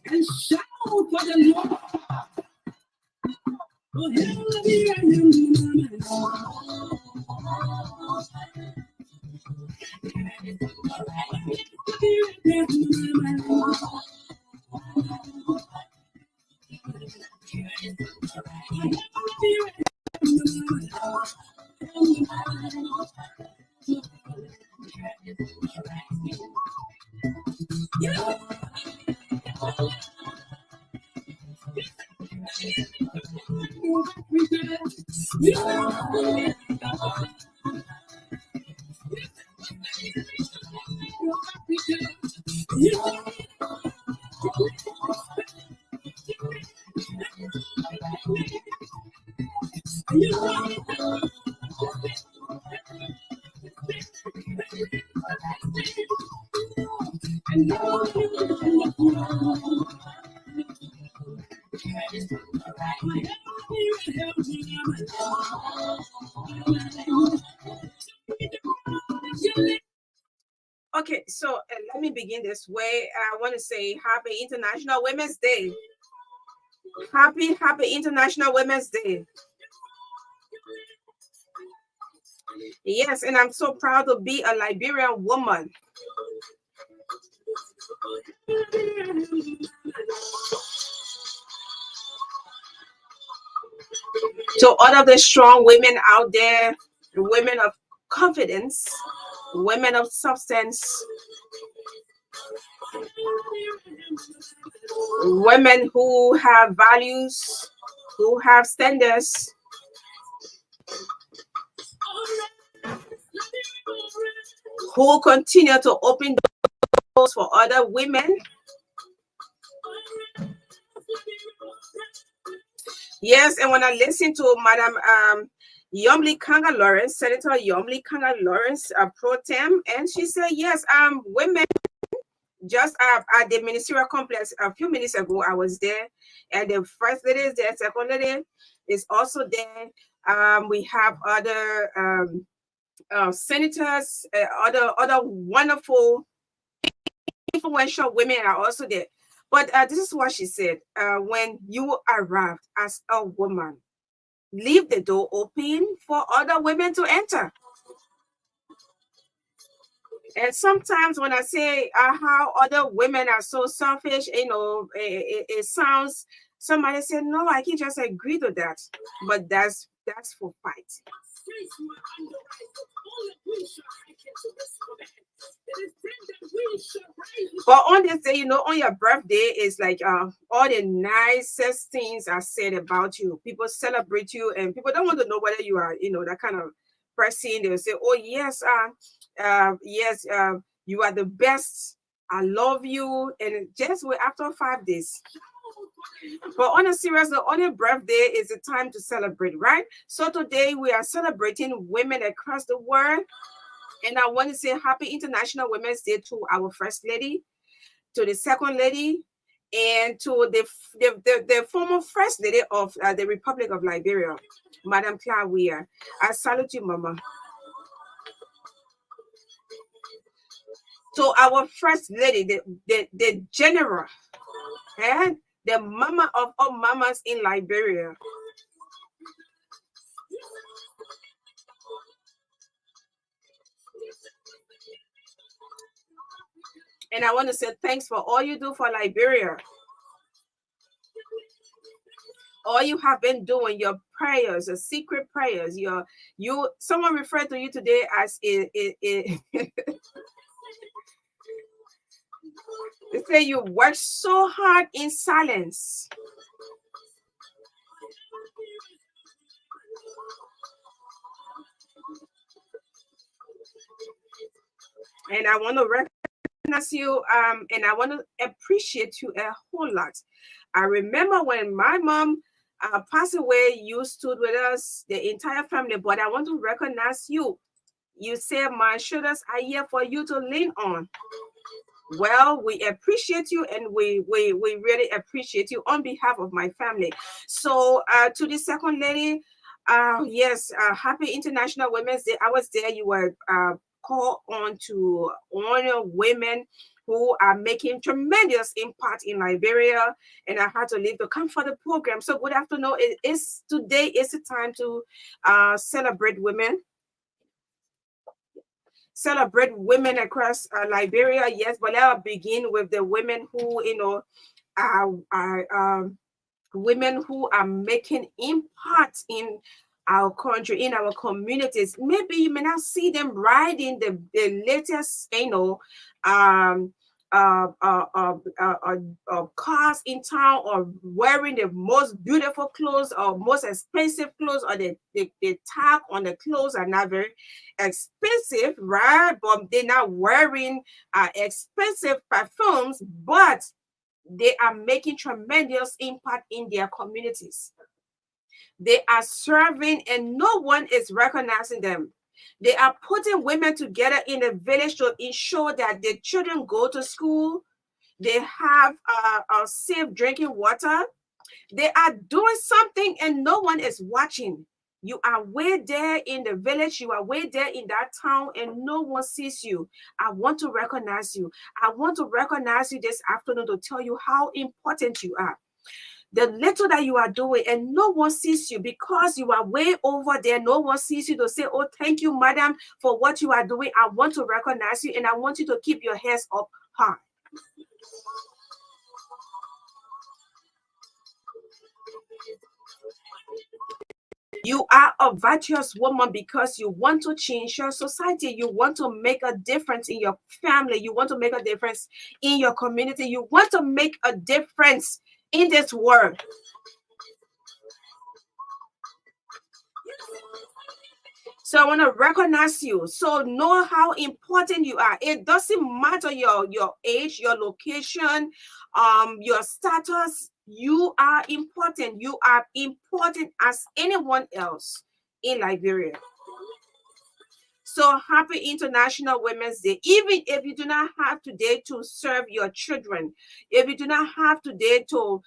And shout for the Lord. Okay, so let me begin this way. I want to say Happy International Women's Day. Happy International Women's Day. Yes, and I'm so proud to be a Liberian woman. To all of the strong women out there, women of confidence, women of substance, women who have values, who have standards, who continue to open doors for other women. Yes, and when I listen to Madam Yomli Kanga Lawrence, Senator Yomli Kanga Lawrence, pro tem, and she said, yes, women, just at the ministerial complex a few minutes ago, I was there, and the first lady is there, second lady is also there. We have other senators, other wonderful, influential women are also there. But this is what she said. When you arrived as a woman, leave the door open for other women to enter. And sometimes when I say how other women are so selfish, you know, it sounds, somebody said, no, I can just agree to that. But that's for fight. But on this day, you know, on your birthday, is like all the nicest things are said about you. People celebrate you, and people don't want to know whether you are, you know, that kind of person. They'll say, oh yes, yes, you are the best. I love you. And just wait after 5 days. But on a serious note, on your birthday is a time to celebrate, right? So today we are celebrating women across the world. And I want to say Happy International Women's Day to our First Lady, to the Second Lady, and to the former First Lady of the Republic of Liberia, Madam Claudia. I salute you, Mama. To our First Lady, the General, and the mama of all mamas in Liberia. And I want to say thanks for all you do for Liberia. All you have been doing, your prayers, your secret prayers, someone referred to you today as they say you work so hard in silence. And I want to recognize you, and I want to appreciate you a whole lot. I remember when my mom passed away, you stood with us, the entire family, but I want to recognize you. You said my shoulders are here for you to lean on. Well, we appreciate you, and we really appreciate you on behalf of my family. So to the Second Lady, yes, Happy International Women's Day. I was there. You were call on to honor women who are making tremendous impact in Liberia, and I had to leave to come for the program. So good afternoon. Today is the time to celebrate women. Celebrate women across Liberia, yes, but I'll begin with the women who, are women who are making impact in our country, in our communities. Maybe you may not see them riding the latest, um, cars in town, or wearing the most beautiful clothes or most expensive clothes, or the tag on the clothes are not very expensive, right? But they're not wearing expensive perfumes, but they are making tremendous impact in their communities. They are serving and no one is recognizing them. They are putting women together in a village to ensure that the children go to school. They have safe drinking water. They are doing something and no one is watching. You are way there in the village, you are way there in that town, and no one sees you. I want to recognize you. I want to recognize you this afternoon to tell you how important you are. The little that you are doing, and no one sees you because you are way over there. No one sees you to say, oh, thank you, madam, for what you are doing. I want to recognize you, and I want you to keep your heads up high. You are a virtuous woman because you want to change your society. You want to make a difference in your family. You want to make a difference in your community. You want to make a difference in this world. So I want to recognize you. So know how important you are. It doesn't matter your age, your location, your status. You are important. You are important as anyone else in Liberia. So happy International Women's Day. Even if you do not have today to serve your children, if you do not have today to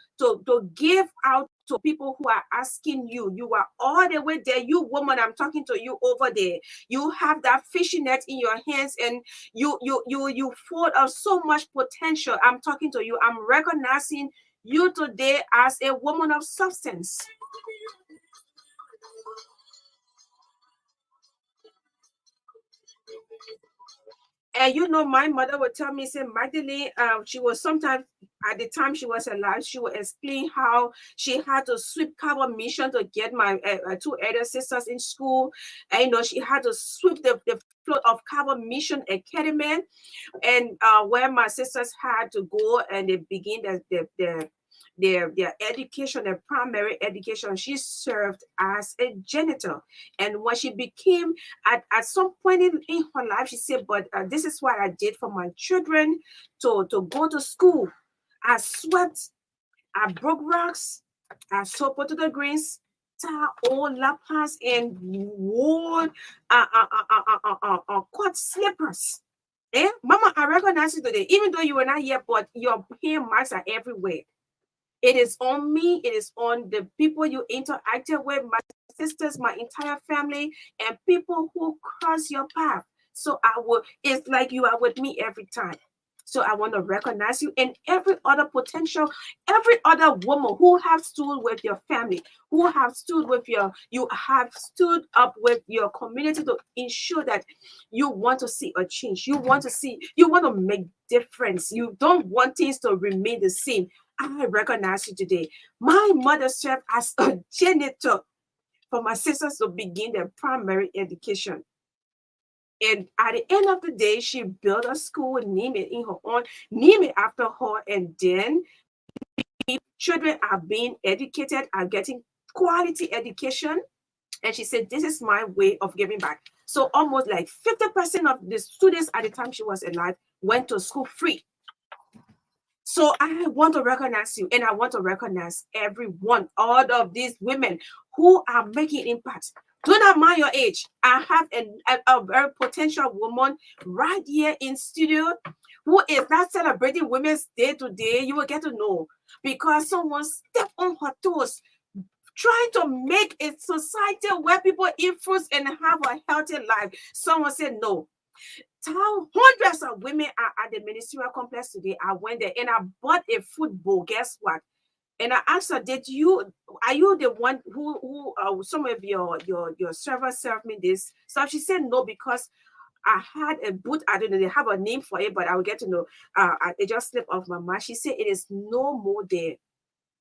give out to people who are asking you, you are all the way there. You woman, I'm talking to you over there. You have that fishing net in your hands, and you full of so much potential. I'm talking to you. I'm recognizing you today as a woman of substance. And my mother would tell me, say, Magdalene, she was sometimes, at the time she was alive, she would explain how she had to sweep carbon mission to get my two elder sisters in school. And, she had to sweep the floor of carbon mission academy, and where my sisters had to go and they begin their education, their primary education. She served as a janitor. And when she became, at some point in her life, she said, but this is what I did for my children to go to school. I swept, I broke rocks, I sewed potato greens, tie old lapas, and wore cut slippers. Eh? Mama, I recognize you today, even though you were not here, but your hand marks are everywhere. It is on me. It is on the people you interacted with, my sisters, my entire family, and people who cross your path. So it's like you are with me every time. So I want to recognize you, and every other potential, every other woman who have stood with your family, who have stood with you have stood up with your community to ensure that you want to see a change. You want to make difference. You don't want things to remain the same. I recognize you today. My mother served as a janitor for my sisters to begin their primary education. And at the end of the day, she built a school, name it in her own, name it after her. And then children are being educated, are getting quality education. And she said, this is my way of giving back. So almost like 50% of the students at the time she was alive went to school free. So I want to recognize you, and I want to recognize everyone, all of these women who are making impact. Do not mind your age. I have a very potential woman right here in studio who is not celebrating Women's Day today. You will get to know because someone stepped on her toes, trying to make a society where people eat fruits and have a healthy life. Someone said no. Hundreds of women are at the ministerial complex today. I went there and I bought a food bowl. Guess what? And I asked her, are you the one who some of your servers served me this stuff? She said no, because I had a boot. I don't know, they have a name for it, but I will get to know. It just slipped off my mind. She said it is no more there.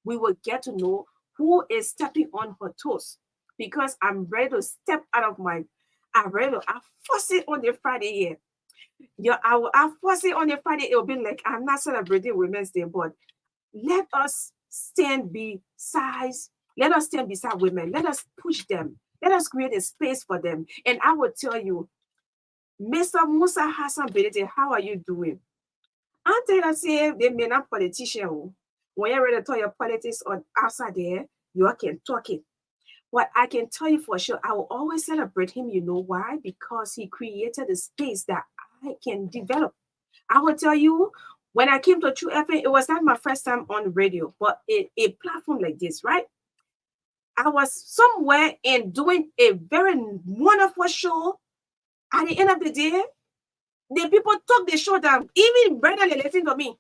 We will get to know who is stepping on her toes, because I'm ready to step out of my, I force it on the Friday here. Yeah, I force it on the Friday. It will be like, I'm not celebrating Women's Day, but let us stand beside, let us stand beside women. Let us push them. Let us create a space for them. And I will tell you, Mr. Musa Hassan Benete, how are you doing? I'm telling you, say they may not politician. When you're ready to talk your politics on outside there, you can talk it. But I can tell you for sure, I will always celebrate him. You know why? Because he created a space that I can develop. I will tell you, when I came to True FM, it was not my first time on radio, but a platform like this, right? I was somewhere and doing a very wonderful show. At the end of the day, the people took the show down, even Brother listening to me.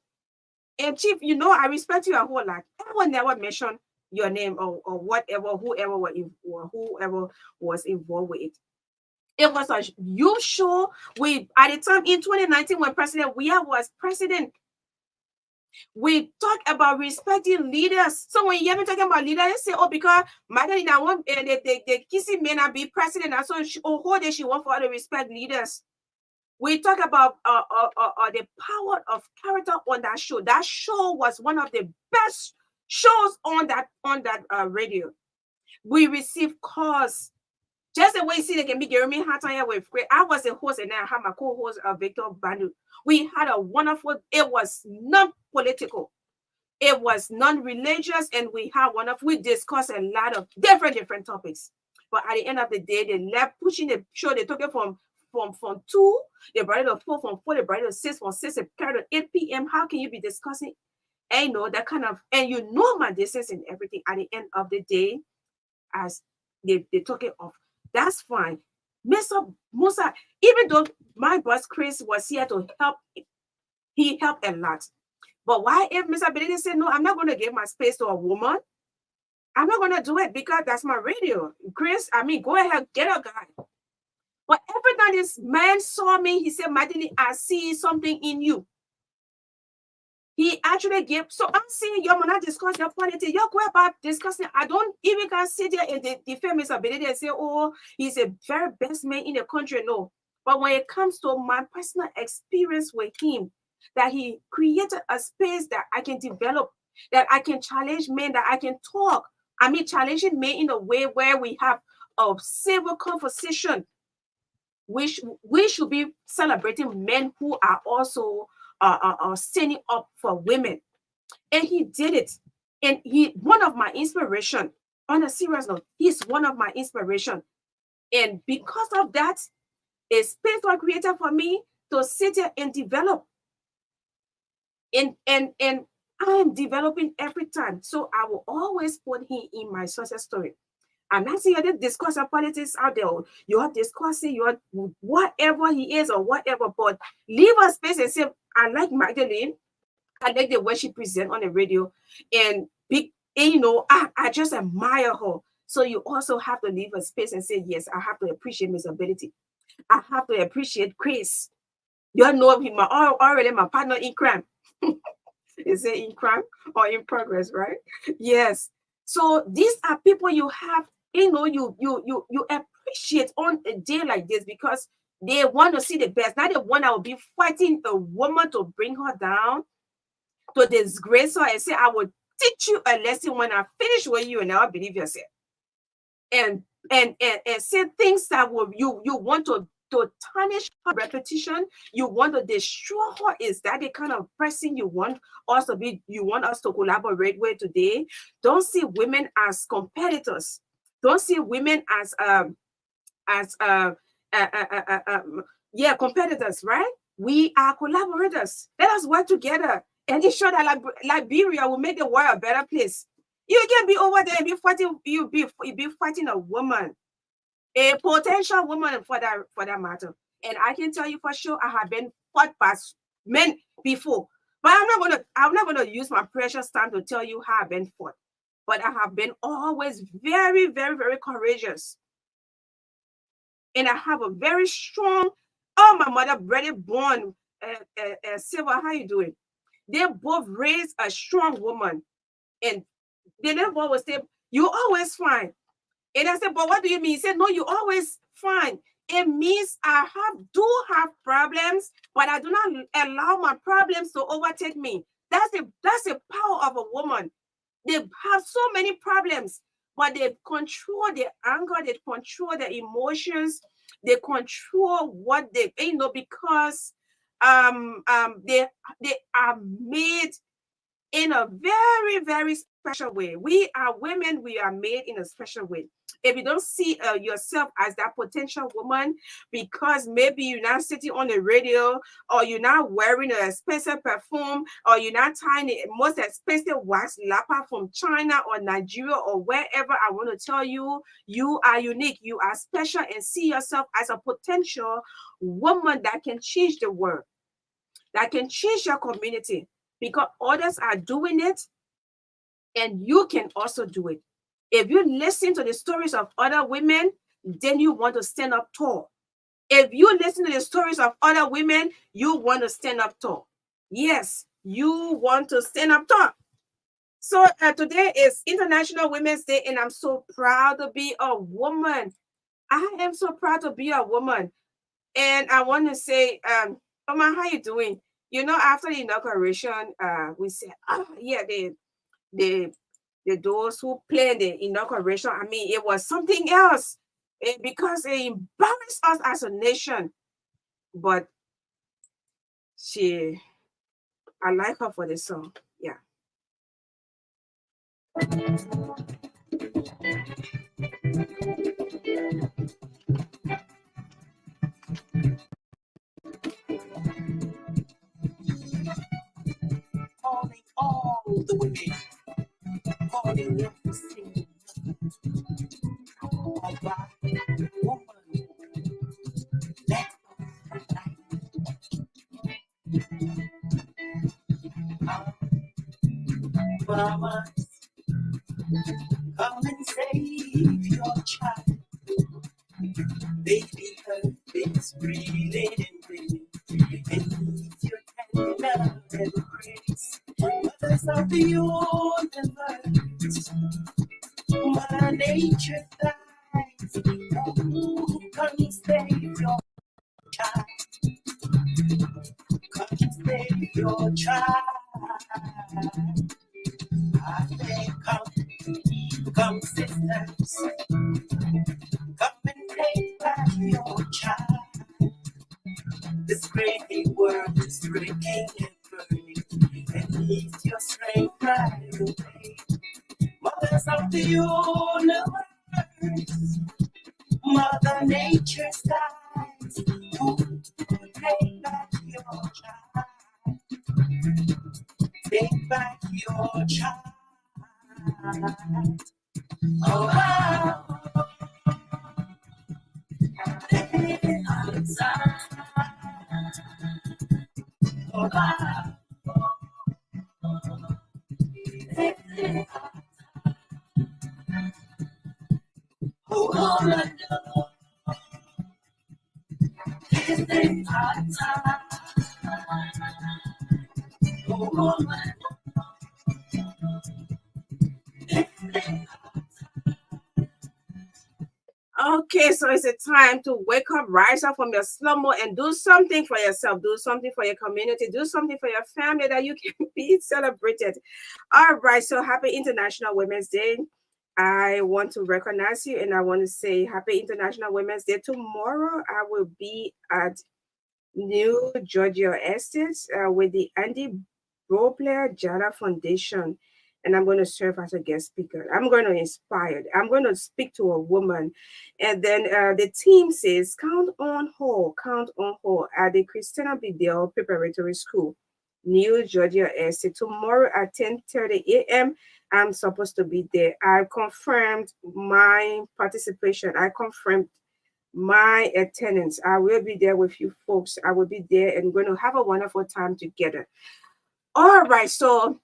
And Chief, you know, I respect you a whole lot. I will never mention your name or whatever, whoever was involved with it. It was a youth show. We at the time in 2019 when President Weah was president, we talk about respecting leaders. So when you hear me talking about leaders, they say, oh, because Magdalene, I want the kissing may not be president. And so whole day she want for her to respect leaders. We talk about the power of character on that show. That show was one of the best shows on that radio. We received calls. Just the way you see they can be giving me hard time with great. I was a host and I had my co-host Victor Bandu. We had a wonderful, it was non-political. It was non-religious, and we discussed a lot of different topics. But at the end of the day, they left pushing the show. They took it from 2, they brought it to 4, from 4, they brought it to 6, from 6, they carried to 8 p.m. How can you be discussing, and that kind of, and my distance and everything. At the end of the day, as they took it off. That's fine. Mr. Musa, even though my boss Chris was here to help, he helped a lot. But why if Mr. Benedict said, no, I'm not going to give my space to a woman? I'm not going to do it because that's my radio. Chris, go ahead, get a guy. But every time this man saw me, he said, Magdalene, I see something in you. He actually gave, so I'm seeing you not discuss your politics. You're going about discussing. I don't even can sit there and defend Mr. Benedict and say, oh, he's a very best man in the country. No. But when it comes to my personal experience with him, that he created a space that I can develop, that I can challenge men, that I can talk. Challenging men in a way where we have a civil conversation. We should be celebrating men who are also standing up for women. And he did it. And one of my inspiration, on a serious note, he's one of my inspiration. And because of that, a space was created for me to sit here and develop. And I am developing every time. So I will always put him in my success story. I'm not saying you discuss our politics out there. You are discussing your whatever he is or whatever, but leave a space and say, I like Magdalene. I like the way she presents on the radio. And I just admire her. So you also have to leave a space and say, yes, I have to appreciate Miss Ability. I have to appreciate Chris. You know him already my partner in crime. Is it in crime or in progress, right? Yes. So these are people you have, you appreciate on a day like this because they want to see the best. Not the one that will be fighting a woman to bring her down, to disgrace her and say, I will teach you a lesson when I finish with you and I'll believe yourself. And say things that you want to tarnish her reputation, you want to destroy her. Is that the kind of person you want us to collaborate with today? Don't see women as competitors. Don't see women as competitors, right? We are collaborators. Let us work together and ensure that Liberia will make the world a better place. You can be over there and be fighting. You be fighting a woman, a potential woman for that matter. And I can tell you for sure, I have been fought by men before. But I'm not gonna use my precious time to tell you how I've been fought. But I have been always very, very, very courageous. And I have a very strong, oh, my mother, brother born, Silver, how you doing? They both raised a strong woman. And they never always say, you always fine. And I said, but what do you mean? He said, no, you always fine. It means I do have problems, but I do not allow my problems to overtake me. That's the power of a woman. They have so many problems, but they control their anger, they control their emotions, they control what they, because they are made in a very, very special way. We are women, we are made in a special way. If you don't see yourself as that potential woman, because maybe you're not sitting on the radio, or you're not wearing an expensive perfume, or you're not tying the most expensive wax lapper from China or Nigeria or wherever, I want to tell you, you are unique, you are special, and see yourself as a potential woman that can change the world, that can change your community, because others are doing it and you can also do it. If you listen to the stories of other women, then you want to stand up tall. If you listen to the stories of other women, you want to stand up tall. Yes, you want to stand up tall. So today is International Women's Day, and I'm so proud to be a woman. I am so proud to be a woman. And I want to say, Oma, how you doing? After the inauguration, we said, oh, yeah, the those who planned the inauguration, I mean, it was something else, because it embarrassed us as a nation. But I like her for the song. Yeah. Calling all the women, calling every single black woman, let us unite. Mamas, come and save your child. Baby, her face breathing and breathing, and need your tender and grace. Mothers of the universe, Mother Nature dies. Oh, come and save your child. Come and save your child. I say, come, sisters. Come and take back your child. This crazy world is breaking and burning, and needs your strength right away. Mothers of the universe, Mother Nature skies, who take back your child. Take back your child. Oh, wow. Oh, wow. Oh, woman, this is our time. Oh, woman, Okay, so it's a time to wake up, rise up from your slumber, and do something for yourself, do something for your community, do something for your family, that you can be celebrated. All right, so happy International Women's Day. I want to recognize you, and I want to say happy International Women's Day. Tomorrow, I will be at New Georgia Estates with the Andy Bropler Jada Foundation, and I'm going to serve as a guest speaker. I'm going to inspire. I'm going to speak to a woman, and then the team says, "Count on her at the Christina Bidell Preparatory School, New Georgia Estate, tomorrow at 10:30 a.m. I'm supposed to be there. I confirmed my participation. I confirmed my attendance. I will be there with you folks. I will be there and we're going to have a wonderful time together. All right, so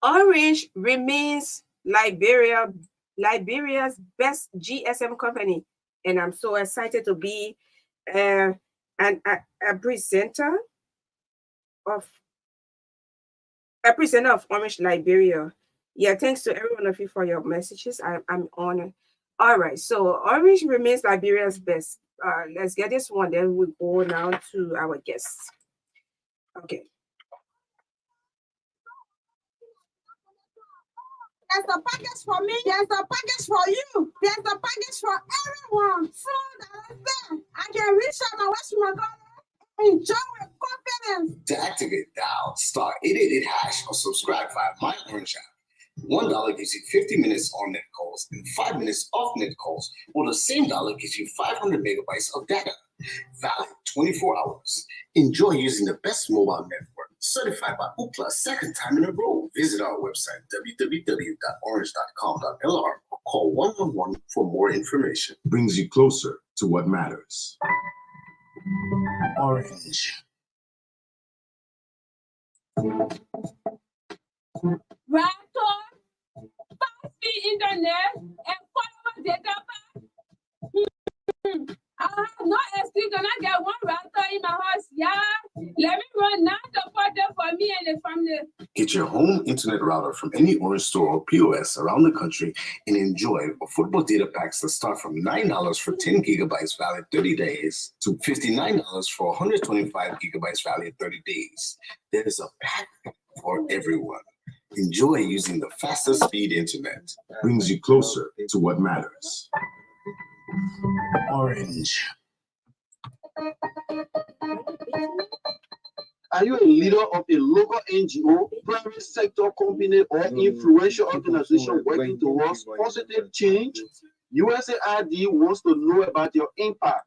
Orange remains Liberia's best GSM company, and I'm so excited to be uh, a presenter of Orange Liberia. Yeah, thanks to every one of you for your messages. I'm honored. All right, so Orange remains Liberia's best. Let's get this one, then we go now to our guests. Okay. There's a package for me. There's a package for you. There's a package for everyone. Food and there. I can reach out and watch my daughter. Enjoy with confidence. To activate, dial star 888# or subscribe via My Orange app. $1 gives you 50 minutes on net calls and 5 minutes off net calls, or the same dollar gives you 500 megabytes of data. Valid 24 hours. Enjoy using the best mobile network, certified by Ookla second time in a row. Visit our website, www.orange.com.lr, or call 111 for more information. Brings you closer to what matters. Orange. Router, fast-speed internet, and portable data pack. I have no excuse to not get one router in my house. Yeah, let me run now to put it for me and the family. Get your home internet router from any Orange store or POS around the country and enjoy football data packs that start from $9 for 10 gigabytes valid 30 days to $59 for 125 gigabytes valid 30 days. There's a pack for everyone. Enjoy using the fastest speed internet. Brings you closer to what matters. Orange. Are you a leader of a local NGO, private sector company, or influential organization working towards positive change? USAID wants to know about your impact.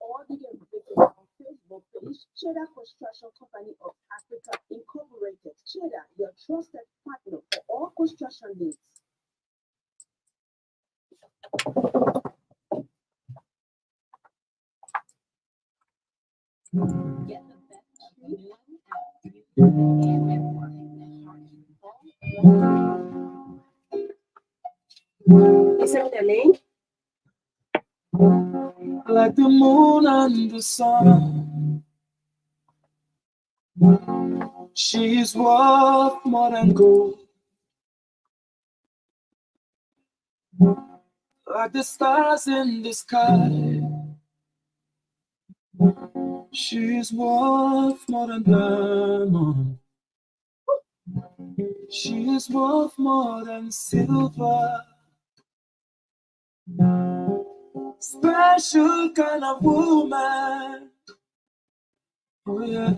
All the information on Facebook. Cheddar Construction Company of Africa Incorporated. Cheddar, your trusted partner for all construction needs. Get the best of Myean D and Is that the link? Like the moon and the sun, she's worth more than gold. Like the stars in the sky, she's worth more than diamond. She's worth more than silver. Special kind of woman. Oh yeah,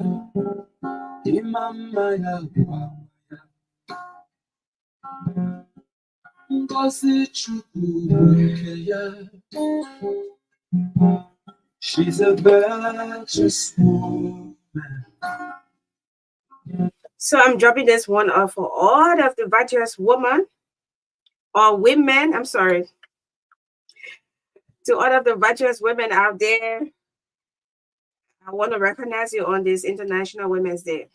Imama ya Ngozi Chukwu ya. She's a virtuous woman. So I'm dropping this one off for all of the virtuous women or women. I'm sorry. To all of the virtuous women out there, I want to recognize you on this International Women's Day.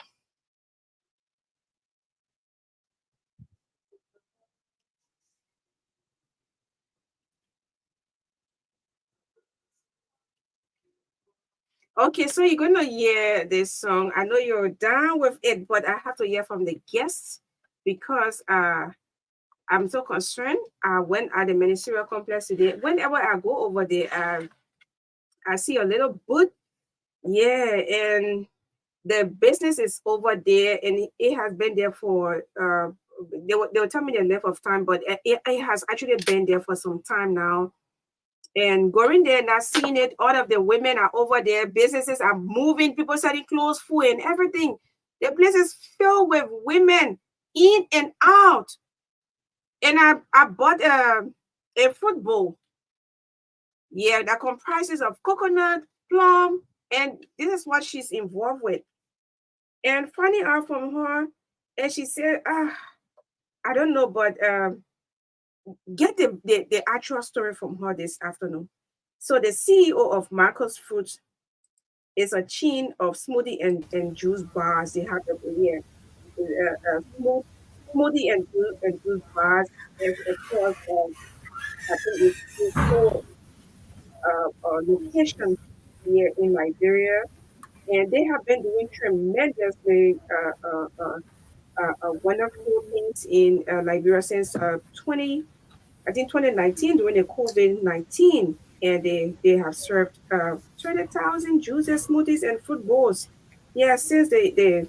Okay, so you're gonna hear this song. I know you're down with it, but I have to hear from the guests because I'm so concerned. I went at the ministerial complex today. Whenever I go over there, I see a little booth. Yeah, and the business is over there, and it has been there for they'll tell me the length of time, but it has actually been there for some time now. And going there and not seeing it, all of the women are over there, businesses are moving, people selling clothes, food, and everything. The place is filled with women in and out. And I bought a fruit bowl. Yeah, that comprises of coconut, plum, and this is what she's involved with. And finding out from her, and she said, I don't know, but get the actual story from her this afternoon. So the CEO of Marcus Fruits is a chain of smoothie and juice bars. They have smoothie and juice bars across, I think it's 4 locations here in Liberia, and they have been doing tremendously wonderful things in Liberia since 2019 during the COVID-19, and they have served 20,000 juices, smoothies, and fruit bowls. Yeah, since the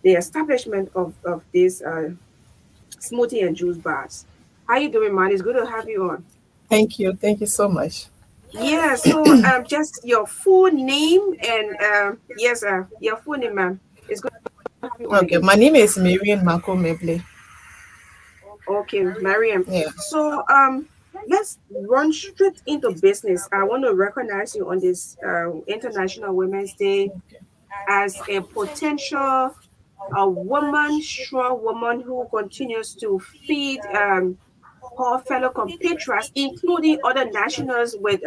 establishment of this smoothie and juice bars. How you doing, man? It's good to have you on. Thank you. Thank you so much. Yeah, so just your full name and yes, your full name, ma'am. It's good to have you on Okay, again. my name is Myean Meble. Okay, Mariam. Yeah. So let's run straight into business. I want to recognize you on this International Women's Day as a potential a woman, strong woman who continues to feed her fellow compatriots, including other nationals, with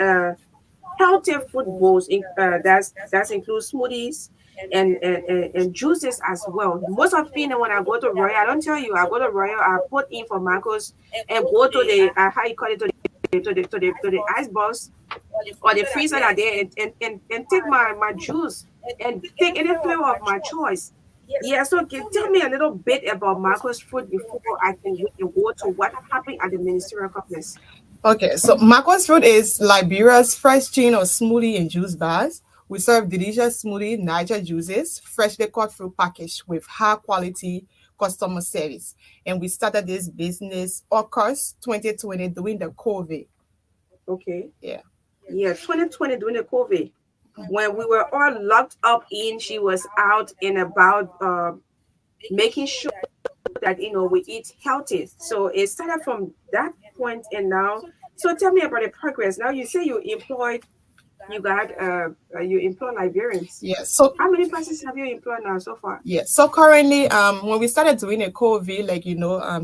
healthy food bowls. That's includes smoothies and juices as well. Most of me when I go to Royal, I don't tell you I go to Royal, I put in for Marcos and go to the how you call it to the ice box or the freezer that there and take my juice and take any flavor of my choice. Yeah, so tell me a little bit about Marcos Food before we can go to what happened at the ministerial complex. Okay, so Marcos Fruit is Liberia's fresh chain of smoothie and juice bars. We serve delicious smoothie, Niger juices, freshly cut fruit packaged with high quality customer service. And we started this business August 2020 during the COVID. Okay. Yeah. Yeah, 2020 during the COVID. When we were all locked up in, she was out and about making sure that we eat healthy. So it started from that point and now. So tell me about the progress. Now you say you employed you employ Liberians. Yeah. So How many persons have you employed now so far? yeah. So currently, when we started doing the COVID, like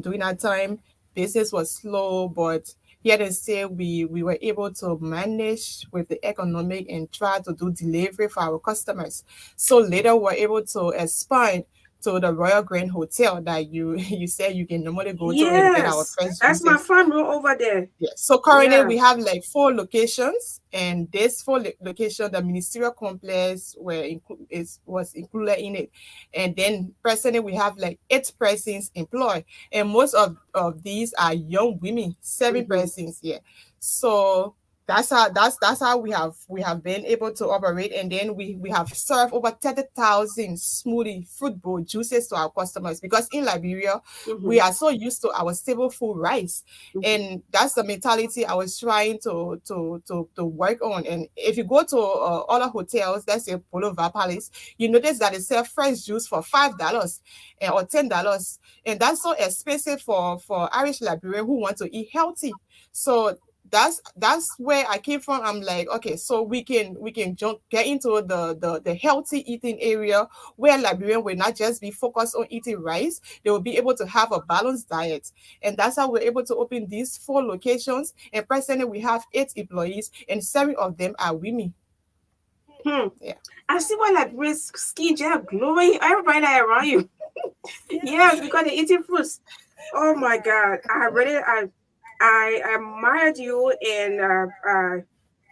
during that time, business was slow, but here they say we were able to manage with the economic and try to do delivery for our customers. So later we're able to expand to the Royal Grand Hotel that you said you can normally go to and get our Yes, fresh that's my juices. front row over there. Yeah. So currently Yeah. we have like 4 locations, and this 4 location, the ministerial complex was included in it. And then presently we have like 8 persons employed, and most of these are young women, 7 persons here. So that's how we have been able to operate, and then we have served over 30,000 smoothie, fruit bowl, juices to our customers, because in Liberia we are so used to our stable food rice, and that's the mentality I was trying to work on. And if you go to other hotels, let's say Polo Palace, you notice that they sell fresh juice for $5 or $10, and that's so expensive for Irish Liberian who want to eat healthy. So that's where I came from. I'm like, okay, so we can get into the healthy eating area, where Liberian will not just be focused on eating rice, they will be able to have a balanced diet. And that's how we're able to open these 4 locations. And presently we have 8 employees, and 7 of them are women. Yeah. I see why Liberian's skin just glowing. Everybody around you. Yes, because they're eating fruits. Oh my God, I admired you, and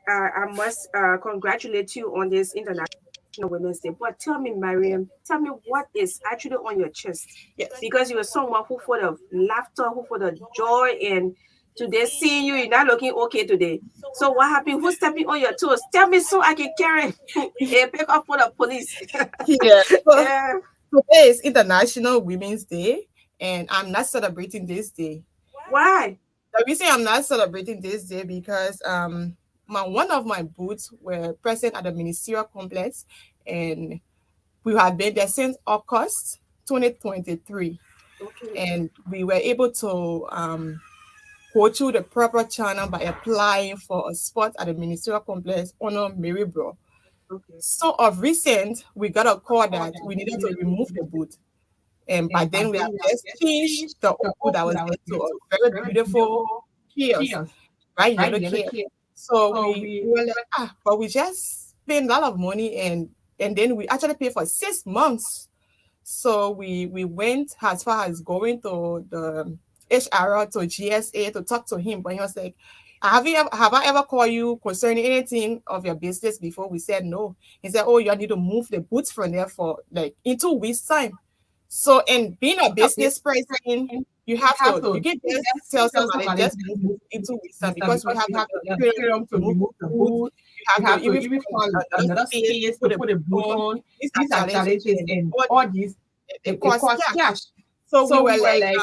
I must congratulate you on this International Women's Day. But tell me, Mariam, tell me what is actually on your chest. Yes. Because you are someone who full of laughter, who full of joy, and today seeing you, you're not looking okay today. So what happened? Who's stepping on your toes? Tell me so I can carry a pick up for the police. Yeah. Yeah. Today is International Women's Day, and I'm not celebrating this day. Why? The reason I'm not celebrating this day because one of my booths were present at the ministerial complex, and we have been there since August 2023. Okay. And we were able to go through the proper channel by applying for a spot at the ministerial complex on Mary Bro. Okay. So of recent, we got a call that we needed to remove the booth. And by then we have just changed the old that was into a very beautiful kiosk, right? Yellow kiosk. So we were like, but we just spent a lot of money, and then we actually paid for 6 months. So we went as far as going to the HR, to GSA, to talk to him, but he was like, have I ever called you concerning anything of your business before? We said no. He said, oh, you need to move the boots from there for like in 2 weeks time. So, and being a business person, you can just tell somebody just move into wisdom, because we have the freedom to move the boot. You have to even find another space to put a boot on. These are challenges, and all these it costs cash. So we were like,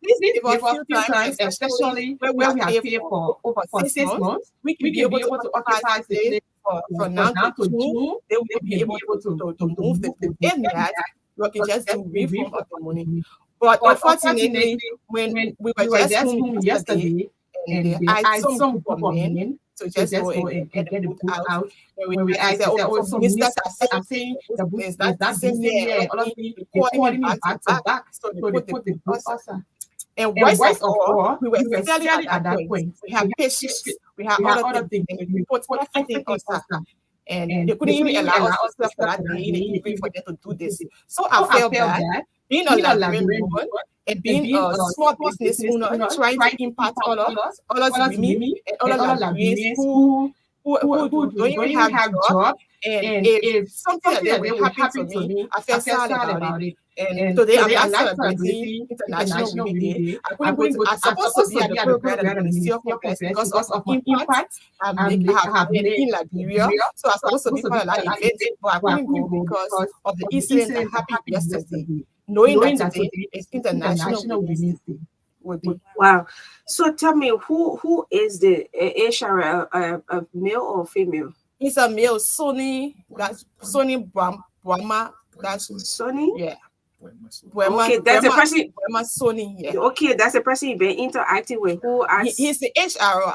this for a few times, especially where we have paid for over 6 months, we can be able to occupy the from now to June. They will be able to move the boot. In that, we can just do refund of the money. But unfortunately, when we were just home yesterday, and I had some group of men to just go and get the boot out. When we asked, oh, some ministers are saying the boot is not the same here, all of them calling me back to back. So they put the boot outside. And worst of all, we were fairly at that point. We have patience, we have other things, and we put everything outside. And they couldn't even allow us to for that day for them to do this. So I felt bad. Being a Liberian woman and being a small business owner, trying to impact all of women and other Liberians who don't even have job. And if something like that would happen to me, I felt sad about it. And today I'm not celebrating International Women's Day. I'm supposed to be at the program at the Ministry of Complex because of impact I have made in Liberia. So I'm supposed to be part of that event, but I couldn't go because of the incident that happened yesterday. Knowing that today is International Women's Day. Wow. So tell me, who is the HR, a male or female? It's a male, Sonny. That's Sonny Brahma. That's Sonny? Yeah. Okay, that's a person. Sonny, yeah. Okay, that's the person you've been interacting with. Who he's the HR.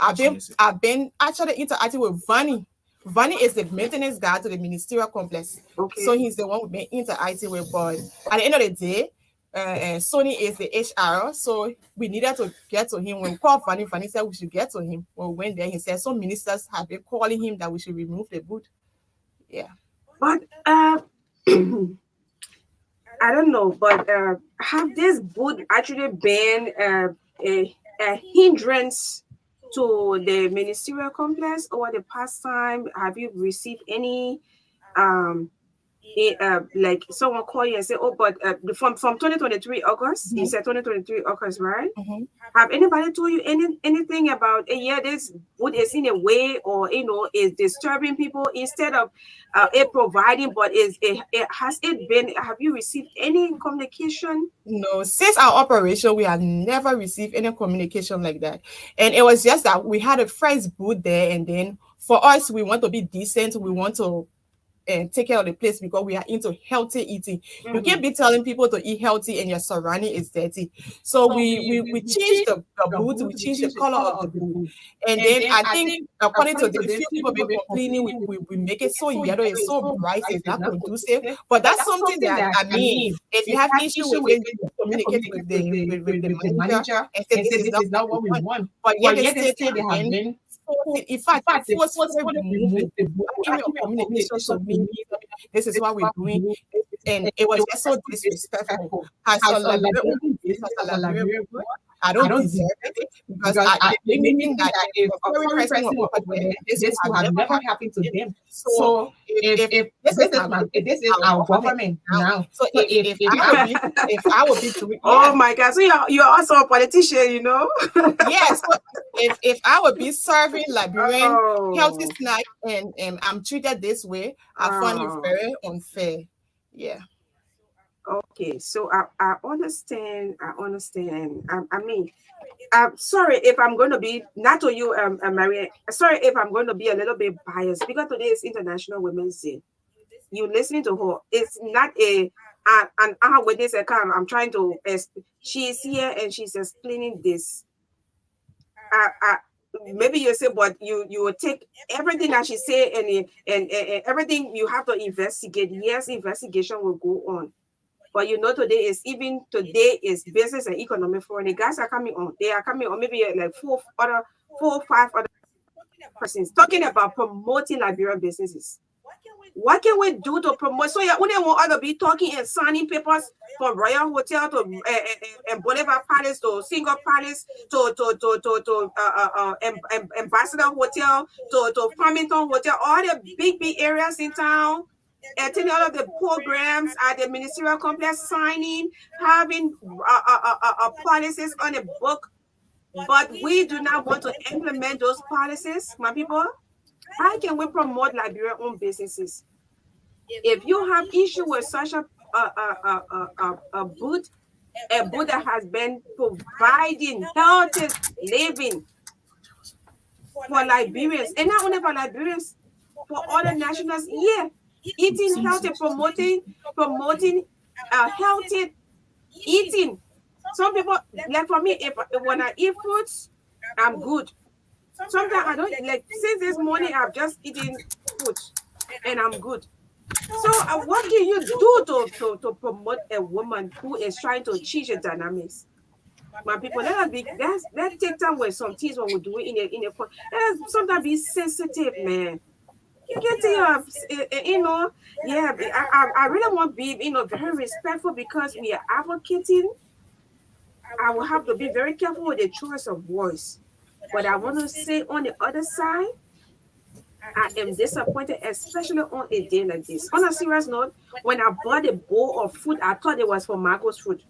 I've been actually interacting with Vanny. Vani is the maintenance guy to the ministerial complex. Okay. So he's the one we've been into IT with. But at the end of the day, Sony is the HR. So we needed to get to him. When we called Vani, Vani said we should get to him. When we went there, he said some ministers have been calling him that we should remove the boot. Yeah. But I don't know, but have this boot actually been a hindrance to the ministerial complex over the past time? Have you received any like someone call you and say, oh, but from 2023 August, you said 2023 August, right? Have anybody told you anything about this wood is in a way, or is disturbing people instead of it providing, but have you received any communication? No, since our operation, we have never received any communication like that. And it was just that we had a fresh boot there, and then for us, we want to be decent, we want to take care of the place because we are into healthy eating. You can't be telling people to eat healthy and your surrounding is dirty. So we changed the boot, we changed the color of the boot. And then I think according to the few people complaining, we make it so yellow, it's so bright, it's not conducive. But that's something that, I mean, if you have issue with it, you communicate with the manager and say this is not what we want. But yet they say they have been. In fact, this is what we're doing, and it was just so disrespectful. I don't deserve it because I think that if a foreign person this would have never happened to them. So if this is our government now, so if I would be doing, oh my God, so you're also a politician, Yes. So if I would be serving Liberian healthy snack and I'm treated this way, I find it very unfair. Yeah. Okay, so I understand. I mean, sorry if I'm going to be, not to you, Maria. Sorry if I'm going to be a little bit biased because today is International Women's Day. You listening to her? It's not an eyewitness account. I'm trying to. She's here and she's explaining this. Maybe you say, but you will take everything that she say and everything you have to investigate. Yes, investigation will go on. But today is business and economic forum. The guys are coming on. They are coming on. Maybe like four or five other persons talking about promoting Liberian businesses. What can we do to promote? So only want to be talking and signing papers from Royal Hotel to and Boulevard Palace to Single Palace to Ambassador Hotel to Farmington Hotel, all the big areas in town. Attending all of the programs at the ministerial complex, signing, having policies on the book, but we do not want to implement those policies, my people. How can we promote Liberian-owned businesses? If you have issue with such a boot that has been providing healthy living for Liberians, and not only for Liberians, for other nationals, eating healthy, promoting healthy eating. Some people, like for me, when I eat fruits, I'm good. Sometimes I don't, like since this morning I've just eaten food and I'm good. So what can you do to promote a woman who is trying to change the dynamics? My people, let's take time with some things when we do it in a let us sometimes be sensitive, man. You get to I really want to be, very respectful because we are advocating. I will have to be very careful with the choice of voice. But I want to say on the other side, I am disappointed, especially on a day like this. On a serious note, when I bought a bowl of food, I thought it was for Marco's food.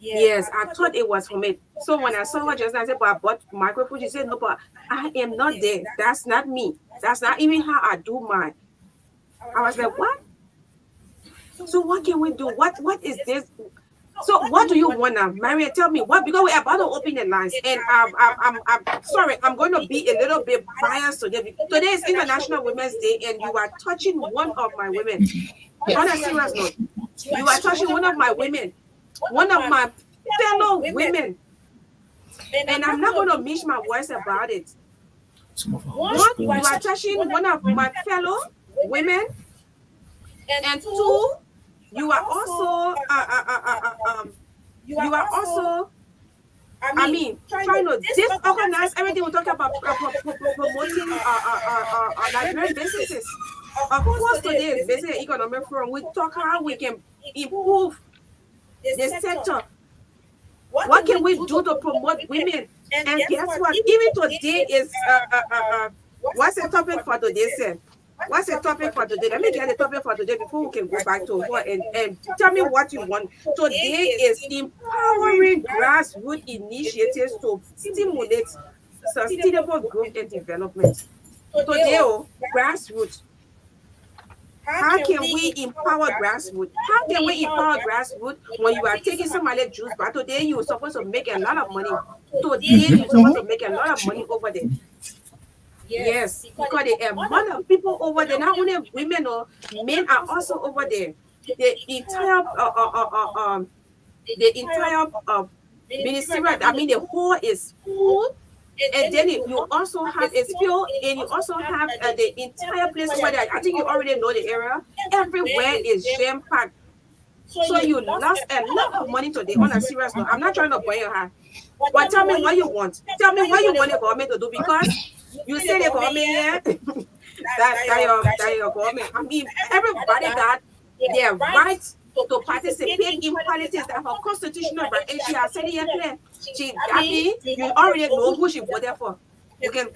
Yes, I thought it was from it. So when I saw her just now, I said, but I bought micro food. She said, no, but I am not there. That's not me. That's not even how I do mine. I was like, what? So what can we do? What is this? So what do you want now? Maria, tell me what, because we're about to open the lines. And I'm sorry, I'm going to be a little bit biased today. Today is International Women's Day, and you are touching one of my women. On a serious note, you are touching one of my women. One of my fellow women, and I'm not going to miss my voice about it. One, you are touching one of my fellow women, and two, you are also trying to disorganize everything we talk about promoting Liberian businesses. Of course, today is Business Economic Forum. We talk how we can improve the sector. What can we do to promote women? And guess what? Even today is what's the topic for today, sir? What's the topic for today? Let me get the topic for today before we can go back to what and tell me what you want. Today is empowering grassroots initiatives to stimulate sustainable growth and development. Today, grassroots. How can we empower grassroots? How can we empower grassroots when you are taking somebody juice? But today you're supposed to make a lot of money. Today you're supposed to make a lot of money over there. Yes, because the amount of people over there, not only women or men are also over there. The entire ministerial, the whole is full. And then you also have a spill, and you also have the entire place over there. I think you already know the area. Everywhere is jam-packed. So you lost a lot of money today on a serious note. I'm not trying to point your hand. But tell me what you want. Tell me what you want the government to do, because you say the government here, that your government. Everybody got their right to participate in politics. That her constitutional right. And she has said it clear. You already know who she voted for. You can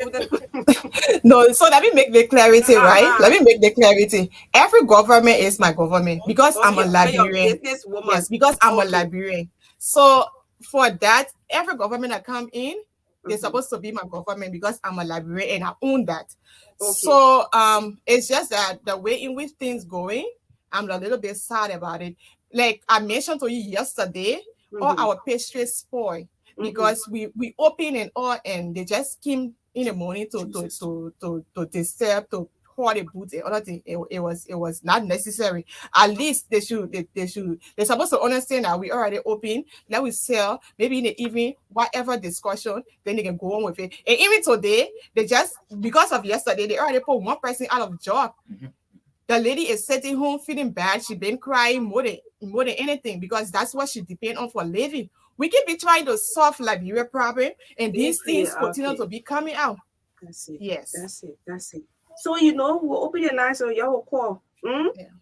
No, so let me make the clarity, right? Let me make the clarity. Every government is my government because I'm a Liberian. Yes, because I'm a Liberian. So for that, every government that come in, they're supposed to be my government because I'm a Liberian and I own that. So it's just that the way in which things going, I'm a little bit sad about it. Like I mentioned to you yesterday, all our pastries spoil because we open and all, and they just came in the morning to disturb, to pour the boots and other thing. It was not necessary. At least they're supposed to understand that we already open. Let we sell maybe in the evening, whatever discussion, then they can go on with it. And even today, they just, because of yesterday, they already put one person out of job. The lady is sitting home feeling bad. She been crying more than anything because that's what she depends on for living. We can be trying to solve Liberia problem, and these things continue to be coming out. That's it. Yes. That's it. So we'll open the line so y'all will call.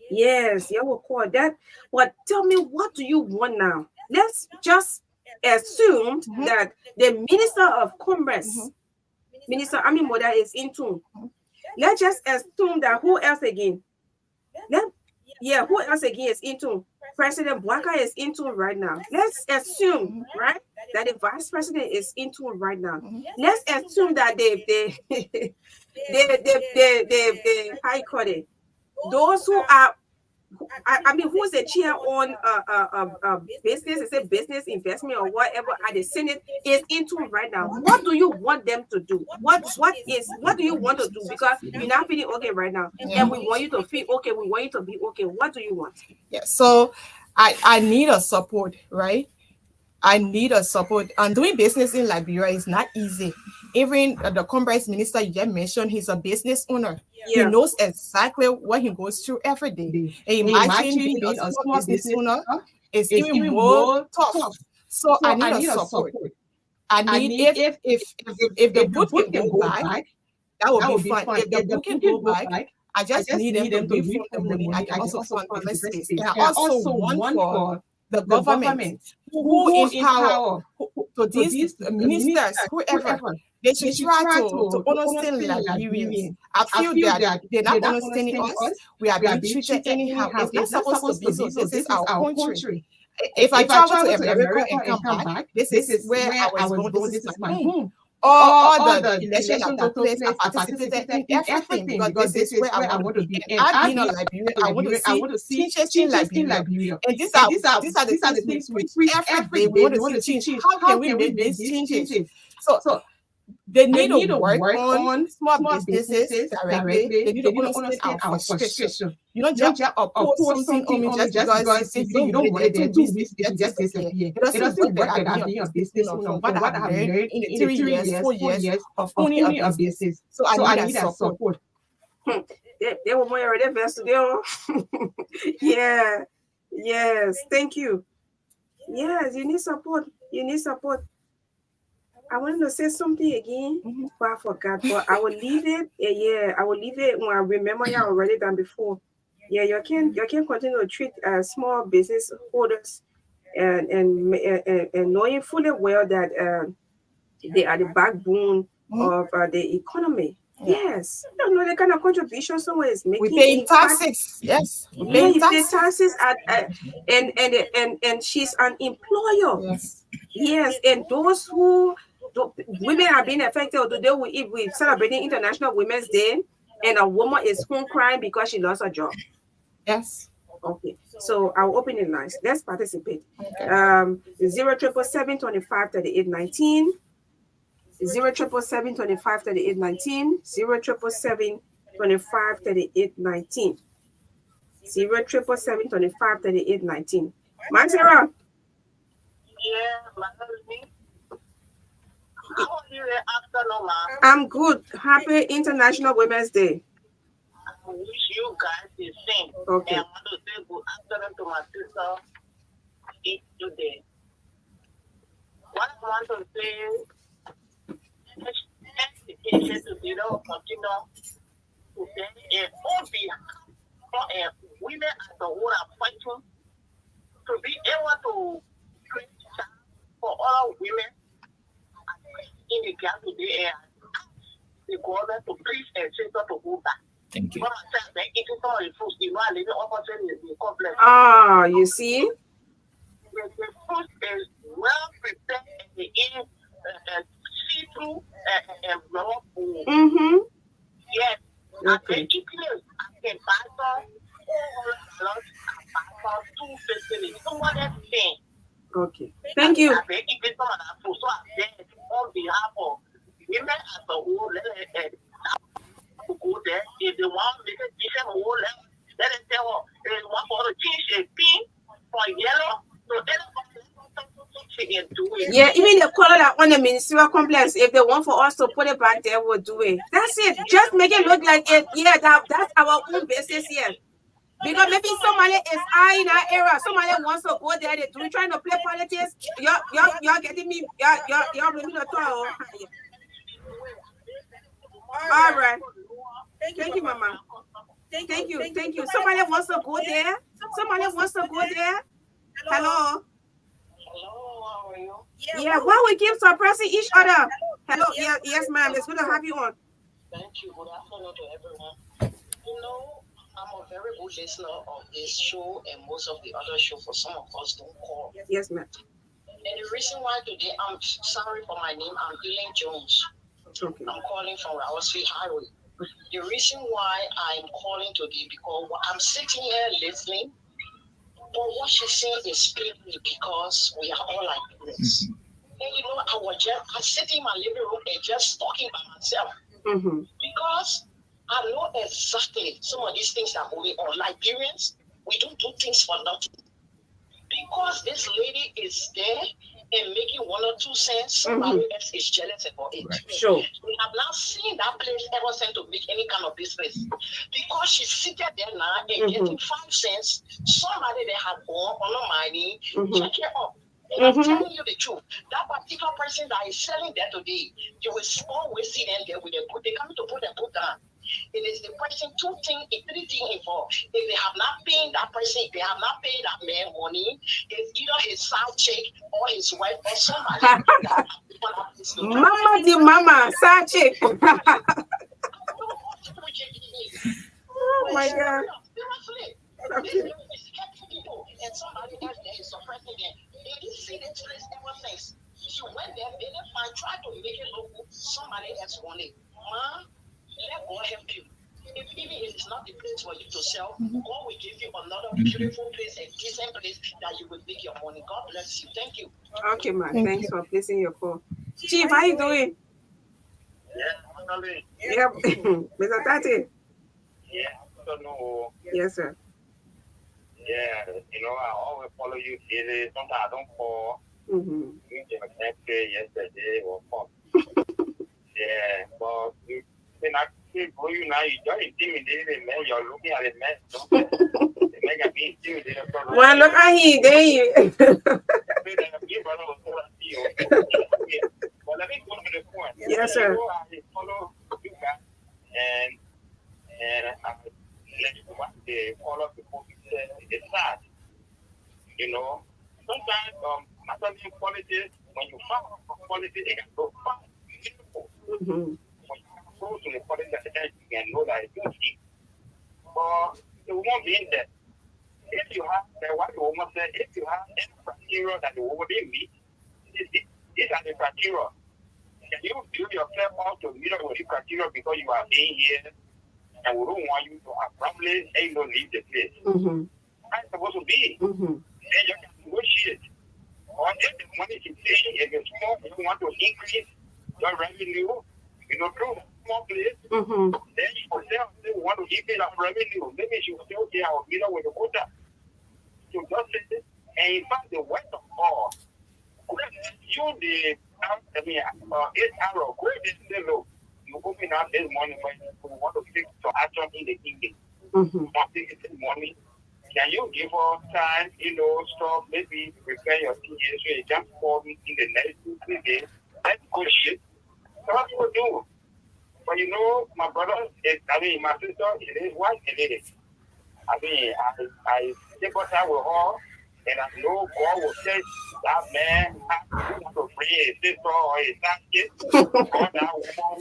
Yes, y'all will call that. But tell me, what do you want now? Let's just assume that the Minister of Commerce, Minister Mother is in tune. Let's just assume that who else again? Who else again is into? President Bwaka is into right now. Let's assume, right, that the Vice President is into right now. Let's assume that they how you call it? Those who are, who's the chair on business? Is it business investment or whatever at the Senate is into right now? What do you want them to do? What do you want to do? Because you're not feeling okay right now, and we want you to feel okay. We want you to be okay. What do you want? Yeah. So I need a support, right? I need a support. And doing business in Liberia is not easy. Even the commerce minister you just mentioned, he's a business owner. He knows exactly what he goes through every day. And imagine being a small business owner is even more tough. So I need a support. I need if the book can go back, that would be fun. If the book can go back, I just need them to refund the money. I can also fund other states. And I also want for the government who in power, to these ministers, whoever, they should try to understand Liberians. I feel that they're not understanding us. We are being treated anyhow. It's not supposed to be so. This is our country. If I travel to America and come back, this is where I was born. This is my home. All the elections that took place, I participated in everything because this is where I want to be. And I've been a Liberian. I want to see changes in Liberia. And these are the things we preach every day. We want to see change. How can we make these changes? So They need to work on small businesses directly. They need to understand our frustration. You don't just oppose something on me just because you don't wait 2 weeks to just disappear. It doesn't work like that being a business owner. From what I have learned in the 3 years, 4 years of owning a business. So I need that support. They were more already best today. Yeah. Yes. Thank you. Yes, you need support. You need support. I wanted to say something again, but I forgot. But I will leave it. Yeah, I will leave it when I remember you already than before. Yeah, you can continue to treat small business holders and knowing fully well that they are the backbone of the economy. Yes, you know the kind of contribution someone is making. We pay taxes. Yes, we pay taxes and she's an employer. Yes, and those who women are being affected. Today we're celebrating International Women's Day, and a woman is home crying because she lost her job. Yes. Okay. So I'll open the lines. Let's participate. 0777 25 38 19. 0777 25 38 19. 0777 25 38 19. 0777 25 38 19. Mansera. I'm good. Happy International Women's Day. I wish you guys the same. Okay. And I want to say good afternoon to my sister today. What I want to say, education to be able to continue to say on behalf of women as a whole are fighting to be able to create for all women in the gap today and the government to please and center to go back. Thank you. You see? The food is well prepared and the see-through and raw food. Yes. Okay. I can buy some Okay. Thank you. On behalf of women as a whole, to go there. If they want to make a different whole level, let them say, well, they want to change a pink for yellow. So yeah, even the color that on the ministerial complex, if they want for us to put it back there, we'll do it. That's it. Just make it look like it. Yeah, that's our own business here. Because maybe somebody is high in that area. Somebody wants to go there. They're trying to play politics. Y'all getting me? Y'all bring me the tour. All right. Thank you, Mama. Thank you. Somebody wants to go there. Hello. How are you? Yeah, why we keep suppressing each other? Hello. Yes, ma'am. It's good to have you on. Thank you. Good afternoon to everyone. You know, I'm a very good listener of this show and most of the other show. For some of us don't call. Yes, ma'am. And the reason why today, I'm sorry for my name, I'm Elaine Jones. Okay. I'm calling from Rawasfi Highway. The reason why I'm calling today because I'm sitting here listening, but what she's saying is clearly because we are all like this. And you know, I'm sitting in my living room and just talking by myself because I know exactly some of these things that are going on. Liberians, we don't do things for nothing. Because this lady is there and making 1 or 2 cents, somebody else is jealous about it. Right. Sure. We have not seen that place ever sent to make any kind of business. Because she's seated there now and getting 5 cents, somebody that had gone on the money, check it up. And I'm telling you the truth. That particular person that is selling there today, you will always see them there with a book. They come to put a book down. It is the person 3 things involved. If they have not paid that person, if they have not paid that man money, it's either his side chick or his wife or somebody. Mama, side chick. Oh my God. Okay. And somebody else there is suppressing them. They didn't see this place ever since. She went there, they didn't find, try to make it look good. Somebody else wanted. Let God help you. Even if it's not the place for you to sell, God will give you another beautiful place, a decent place that you will make your money. God bless you. Thank you. Okay, man. Thanks for placing your call. Chief, how you doing? MAGDALENE. Yep. Mr. Tati. Yeah, I don't know. Yes, sir. Yeah, I always follow you daily. Sometimes I don't call. Mm-hmm. You did a birthday yesterday or pop. Yeah, but you for you now, you just intimidated, man. You're looking at it, man. The man can be intimidated. Well, look at him, there you. Well, let me go to the point. Yes, sir. I follow you guys, and I let what they follow people it's sad. Sometimes certain politics, when you find politics, it can go far. Beautiful. Mm-hmm. When you go to the politics, you can know that it's good. But it won't be in there. If you have what the woman said, if you have any criteria that the woman didn't meet, these are the criteria. Can you build yourself out to meet up with the criteria because you are being here and we don't want you to abruptly say no leave the place? Mm-hmm. That's supposed to be. Mm-hmm. Then you can negotiate. Or if the money is saying if it's small, you want to increase your revenue, through the small place, Mm-hmm. then you will say, we want to increase our revenue. Maybe she will say, okay, I will meet up with the quota. So just say, and in fact, the worst of all, you the 8 hours, great say, look, you open up this morning when you want to fix your action in the evening. Mm-hmm. Morning. Can you give us time, stop, maybe prepare your things so you just call me in the next 2-3 days? That's good shit. So what you do? But my brother, my sister, it is what it is. I take what time with her, and I know God will say, that man, I want to bring a sister or a son kid. God, that woman.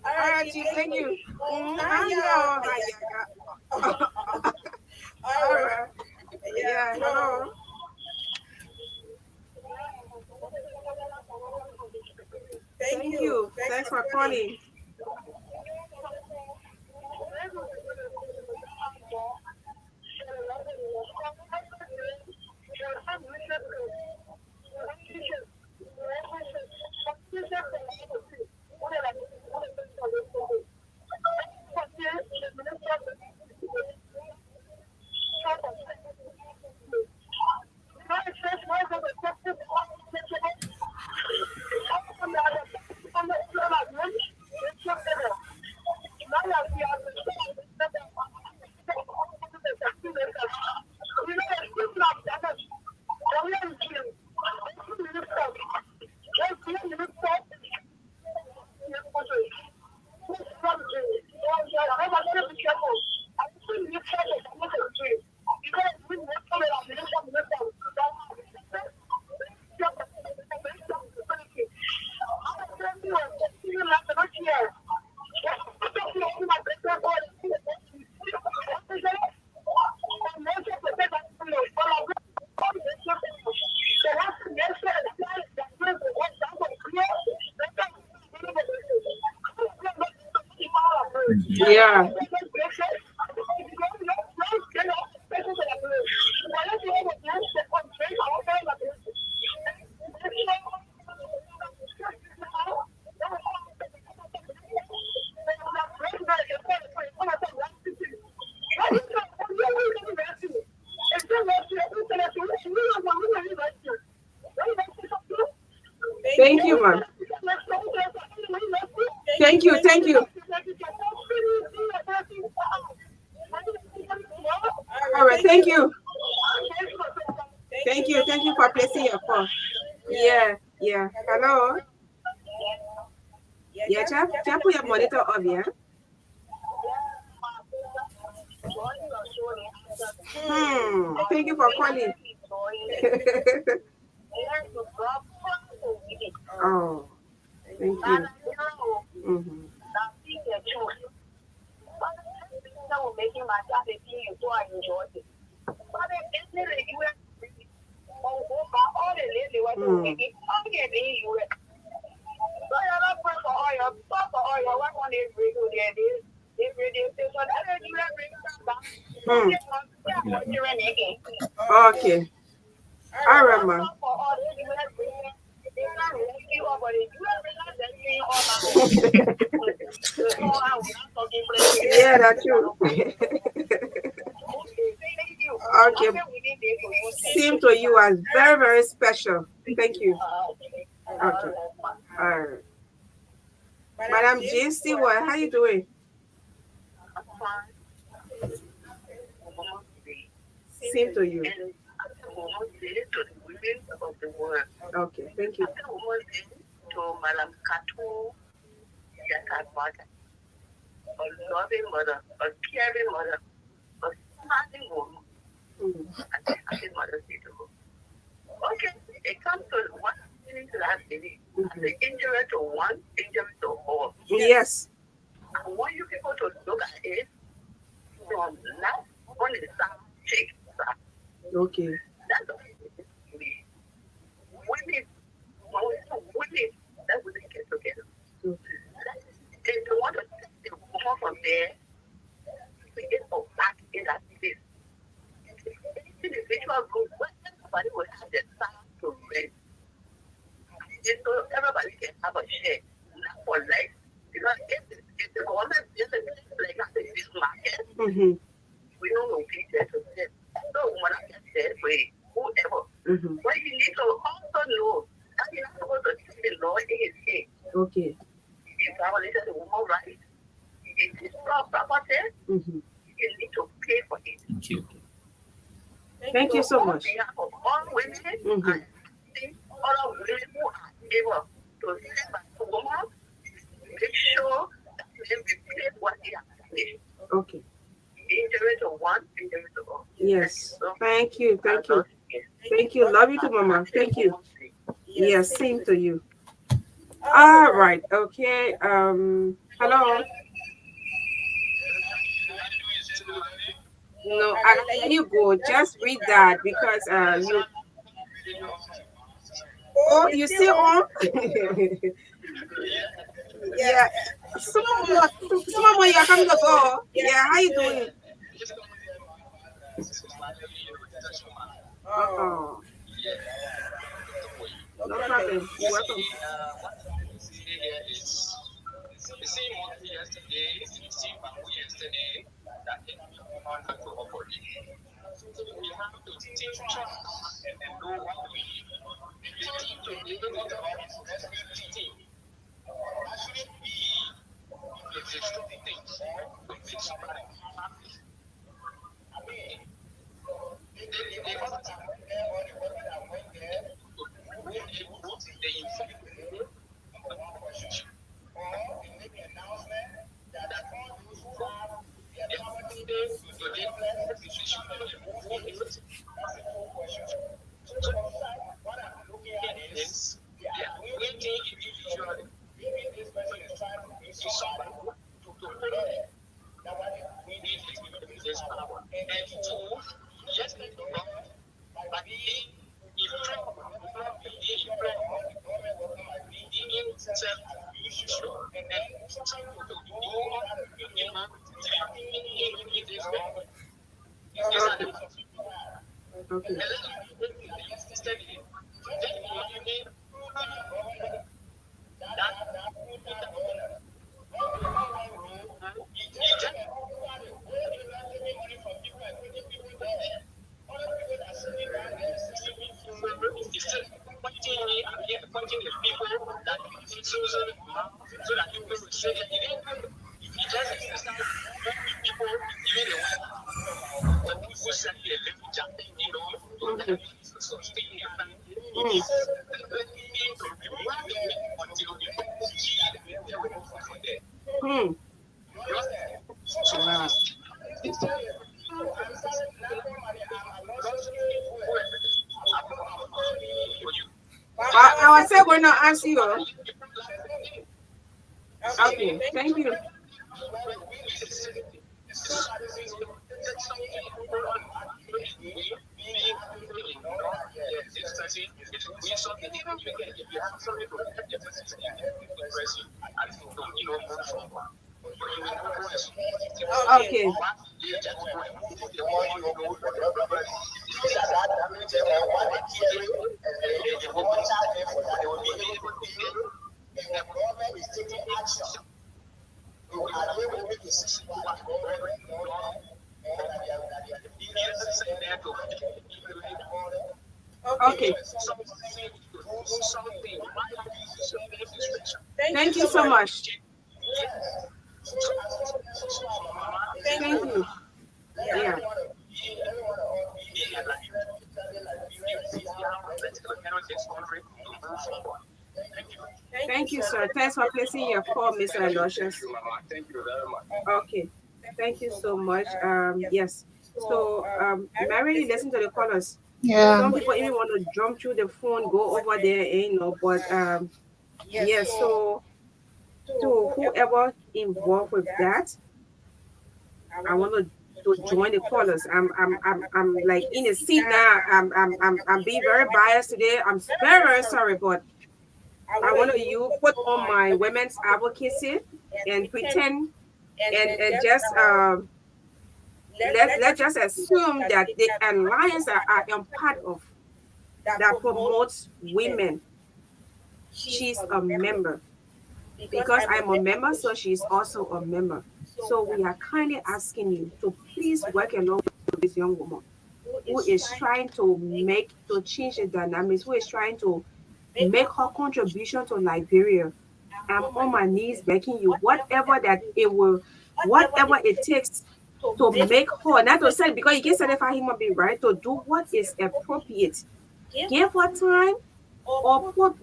All right, Chief, thank you. All right. Yeah, hello. Thank you. Thanks for calling. Yeah. Thank you, man. Thank you. Thank you. All right. Thank you. Thank you. Thank you for placing your phone. Yeah. Yeah. Hello. Yeah, Chap, put your monitor on, yeah. Thank you for calling. Oh, thank you. Mm-hmm. Making my job a team, so I enjoyed it. But it's really all the lady was making. I'm getting you. So you're not for oil, what on this radio there? This radio station, Hmm. Okay. All right, ma. Yeah, that's true. Okay. Same to you as very, very special. Thank you. Okay. All right. Madam Jean Stewart, how you doing? Same to you. Okay, thank you. To Madam Katu, a loving mother, a caring mother, a smiling woman, and a happy mother. Okay, it comes to one thing to that lady. The injury to one, injury to all. Yes. I want you people to look at it from last one is check. Okay. That's me. Women, that women get together. If you want to take the woman from there, we get back in that place. Individual group where everybody will have their time to rest. And so everybody can have a share, not for life. Because if the government builds a place like that, this market, we don't know people to sit. So when I get there, whoever. But you need to also know that you're not supposed to take the law in his hand. Okay. If violated the woman right, if it's property, you need to pay for it. Thank you. Thank you so much. On behalf of all women, and other women who are able to stand by the woman, make sure that they replace what they have done. Okay. Injury to one, injury to all. Yes. Thank you. Thank you. Thank you. Love you too, Mama. Thank you. Yes, same to you. All right. Okay. Hello. No, I let you go. Just read that because you. Oh, you still on? Yeah. Someone, you're coming to go. Yeah. How you doing? Oh. No problem. You're welcome. The same month yesterday, the same bamboo yesterday, that on to operate. So we have to take track and know what we need. To be able to team. That shouldn't be the destructive things to make somebody happy. I mean, the other time I went there, or the women that went there, they infect one question. Or they make an announcement that all those who have their property to the decision that's a full question. So what I'm looking at is they are waiting individually. Maybe this person is trying to bring somebody to pay that what we need is this power. And two, yes, they do not, but being in front of the government will come agree in self-issue and then try to do all the human in this way. These are the things we have. Okay. And then yesterday, just imagine pointing at people that so that you will say that it just exercise people even the one when people send you a little jumping, to sustain your family. It is need to remind them until you see they will move from there. I was saying we're not asking you. Okay, thank you. Okay. Okay. Thank you so much. Thank you. Yeah. Thank you, sir. Thanks for placing your call, Mr. Aloysius. Thank you very much. Okay. Thank you so much. Yes. So, Mary, listen to the callers. Yeah. Some people even want to jump through the phone, go over there, but yes. So, to whoever involved with that, I want to join the callers. I'm like in a seat now. I'm being very biased today. I'm very, very sorry, but I want to put on my women's advocacy and pretend and just let's just assume that the alliance that I am part of that promotes women, she's a member. Because I'm a member, so she's also a member. So we are kindly asking you to please work along with this young woman who is trying to change the dynamics, who is trying to make her contribution to Liberia. I'm on my knees begging you, whatever it takes to make her, not to say, because you can certify human being, right, to do what is appropriate. Give her time or put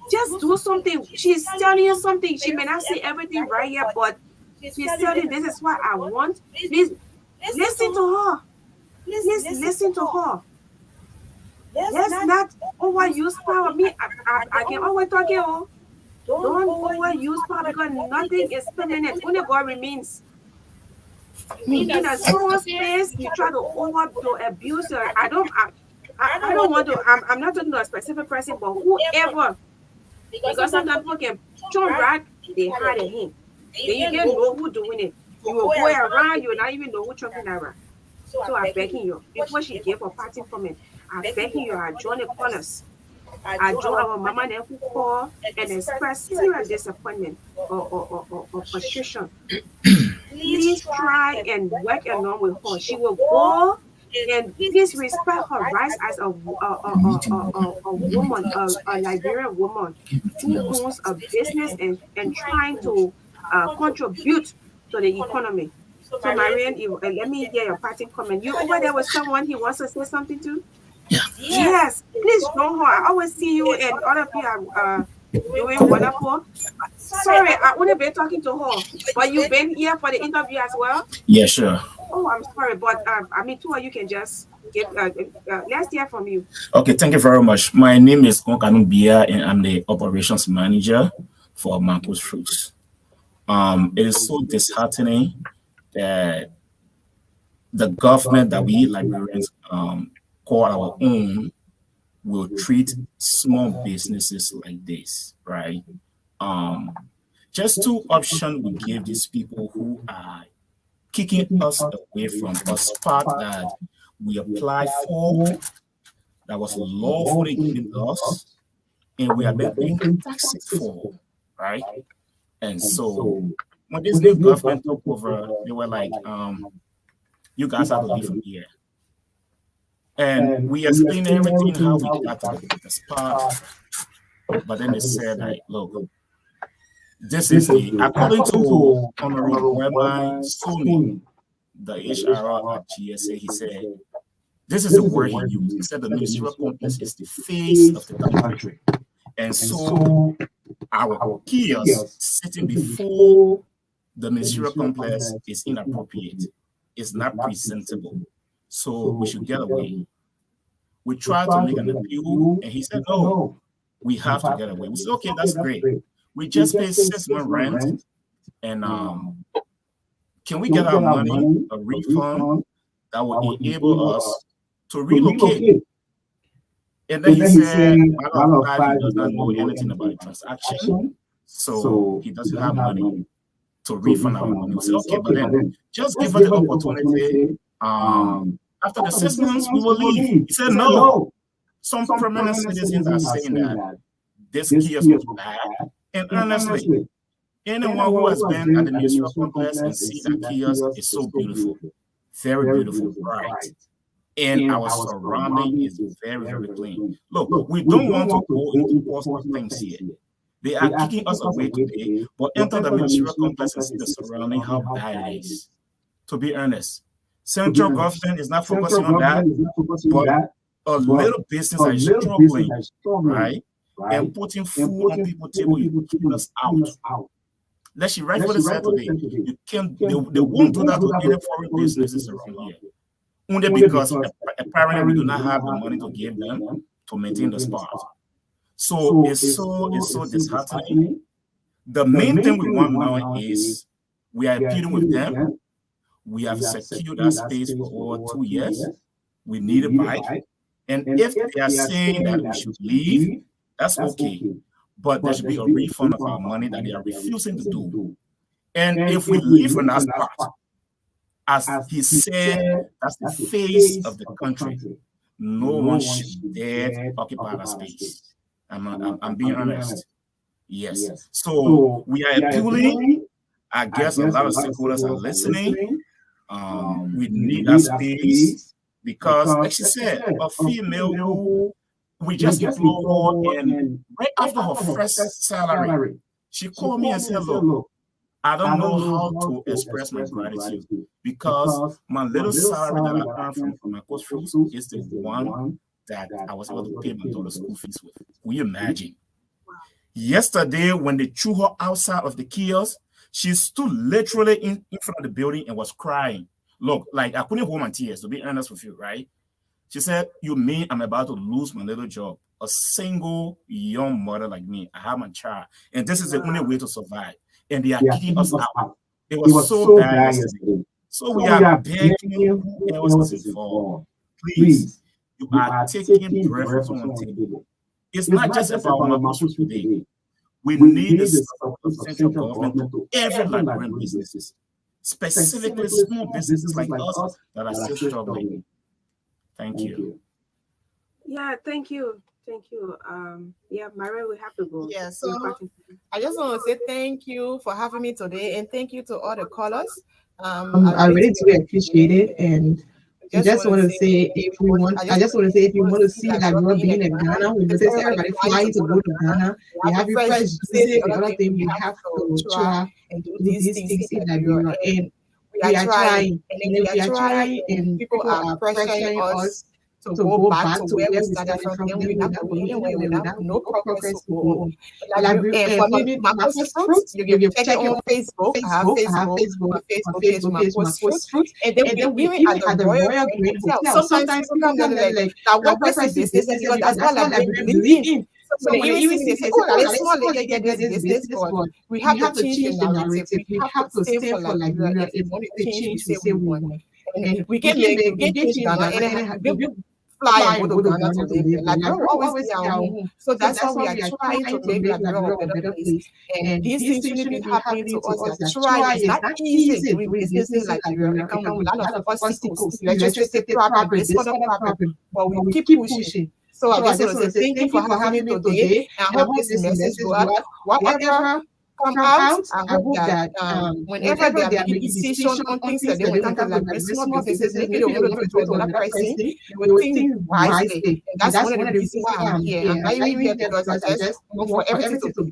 just do something. She's telling you something. She may not say everything right here, but she's telling you, this is what I want. Please listen to her. Please listen to her. Let's not overuse power. I can always talk here. Don't overuse power because nothing is permanent. Only God remains. In a small space, you try to abuse her. I don't want to. I'm not talking to a specific person, but whoever. Because sometimes people can turn right, they hide a him. Then you can know who doing it. You will go around, you will not even know who jumping around. So I'm begging you, before she gave a parting comment, I'm begging you, I join the callers. I join our mama and who call and express serious disappointment or frustration. Please try and work along with her. She will go and please respect her rights as a woman, a Liberian woman who owns a business and trying to contribute to the economy. So, Marian, let me hear your parting comment. You over there with someone he wants to say something to? Yeah. Yes, please join her. I always see you and other people are doing wonderful. Sorry, I wouldn't be talking to her, but you've been here for the interview as well? Yeah, sure. Oh, I'm sorry, but two of you can just give. Let's hear from you. Okay, thank you very much. My name is Torgbean, and I'm the operations manager for Mancos Fruits. It is so disheartening that the government that we Liberians call our own will treat small businesses like this, right? Just two options we give these people who are kicking us away from a spot that we applied for, that was lawfully given us, and we have been paying taxes for, right? And so when this new government took over, they were like, you guys have to leave from here. And we explained everything, how we got to the spot. But then they said, like, look, this is according to Honorable Rabbi Sony, the HR at GSA, he said, this is the word he used. He said the ministerial complex is the face of the country. And so our kiosk sitting before the ministerial complex is inappropriate. It's not presentable. So we should get away. We tried to make an appeal, and he said, no, we have to get away. We said, okay, that's great. We just paid 6 months rent, and can we get our money, a refund that will enable us to relocate? And then he said, matter of fact, he does not know anything about the transaction, so he doesn't have money to refund our money. We say, okay, but then just give her the opportunity. After the 6 months, we will leave. He said, no. Some prominent citizens are saying that this kiosk was bad. And honestly, anyone who has been at the municipal complex and see that kiosk is so beautiful, very beautiful, bright. And our surrounding is very, very clean. Look, we don't want to go into personal things here. They are kicking us away today, but enter the municipal complex and see the surrounding, how bad it is. To be honest, central government is not focusing on that, but a little business are struggling, right? And putting food on people's table, you keep us out. Like she rightfully said today, you can't, they won't do that to any foreign businesses around here. Only because apparently we do not have the money to give them to maintain the spot. So it's so disheartening. The main thing we want now is we are dealing with them. We have secured that space for over 2 years. We need a bike. And if they are saying that we should leave, that's okay. But there should be a refund of our money that they are refusing to do. And if we leave on that spot, as he said, that's the face of the country. No one should dare occupy that space. I'm being honest. Yes. So we are appealing. I guess a lot of stakeholders are listening. We need that space because, like she said, a female who we just employed her, and right after her first salary, she called me and said, look, I don't know how to express my gratitude because my little salary that I earn from my coach fruits is the one that I was able to pay my daughter's school fees with. Will you imagine? Yesterday, when they threw her outside of the kiosk, she stood literally in front of the building and was crying. Look, like I couldn't hold my tears, to be honest with you, right? She said, you mean I'm about to lose my little job? A single young mother like me, I have my child, and this is the only way to survive. And they are kicking us out. It was so bad yesterday. So we are begging who else is involved. Please, you are taking breath from the table. It's not just about Mapuche today. We need the support of central government to every Liberian businesses, specifically small businesses like us that are still struggling. Thank you. Yeah, thank you. Thank you. Yeah, Myra, we have to go. Yeah, so I just want to say thank you for having me today, and thank you to all the callers. I really do appreciate it, and I just want to say if you want to see like we're being in Ghana, we notice everybody flying to go to Ghana. We have your fresh juices and other things. We have to try and do these things in Liberia, and we are trying, and people are pressuring us to go back to where we started from. Then we have no progress to go on. And for me, Mapo's Fruits, you can check it on Facebook. I have Facebook page, Mapo's Fruits. And then we even at the Royal Green Hotel. Sometimes people come there like, what person is this? Because that's what I believe in. So when they even say, oh, let's small lady get this, but we have to change the narrative. We have to stay for Liberia. If we want to change, we say we want. And we can change Ghana and fly and go to Ghana to live. Like, we always stay at home. So that's why we are trying to make Liberia a better place. And these things shouldn't be happening to us. That's trying. It's not easy doing business like Liberia. We come with a lot of obstacles. Electricity problem, this other problem. But we keep pushing. So I just want to say thank you for having me today. And I hope this message go out. Whatever come out, I hope that whenever they are making decisions on things that they will think of like small businesses, maybe they will not do it to another person, they will think wisely. And that's one of the reasons why I'm here. I'm not even here because I just want for everything to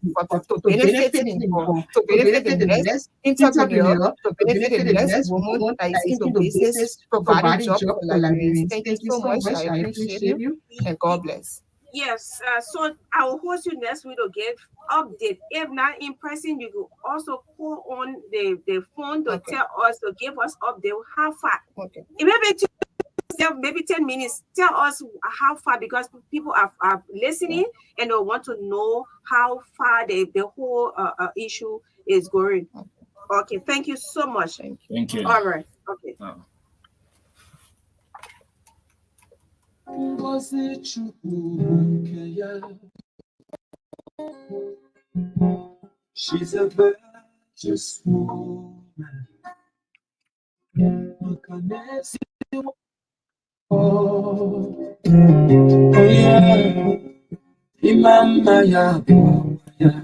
benefit the next entrepreneur, to benefit the next woman that is in the business, providing jobs for Liberians. Thank you so much. I appreciate you, and God bless. Yes, so I will host you next week to give update. If not in person, you will also call on the phone to tell us, to give us update how far. Maybe 10 minutes. Tell us how far, because people are listening and they want to know how far the whole issue is going. Okay, thank you so much. Thank you. All right. Okay. She's a virgin just woman. Oh, yeah. Imama ya, yeah.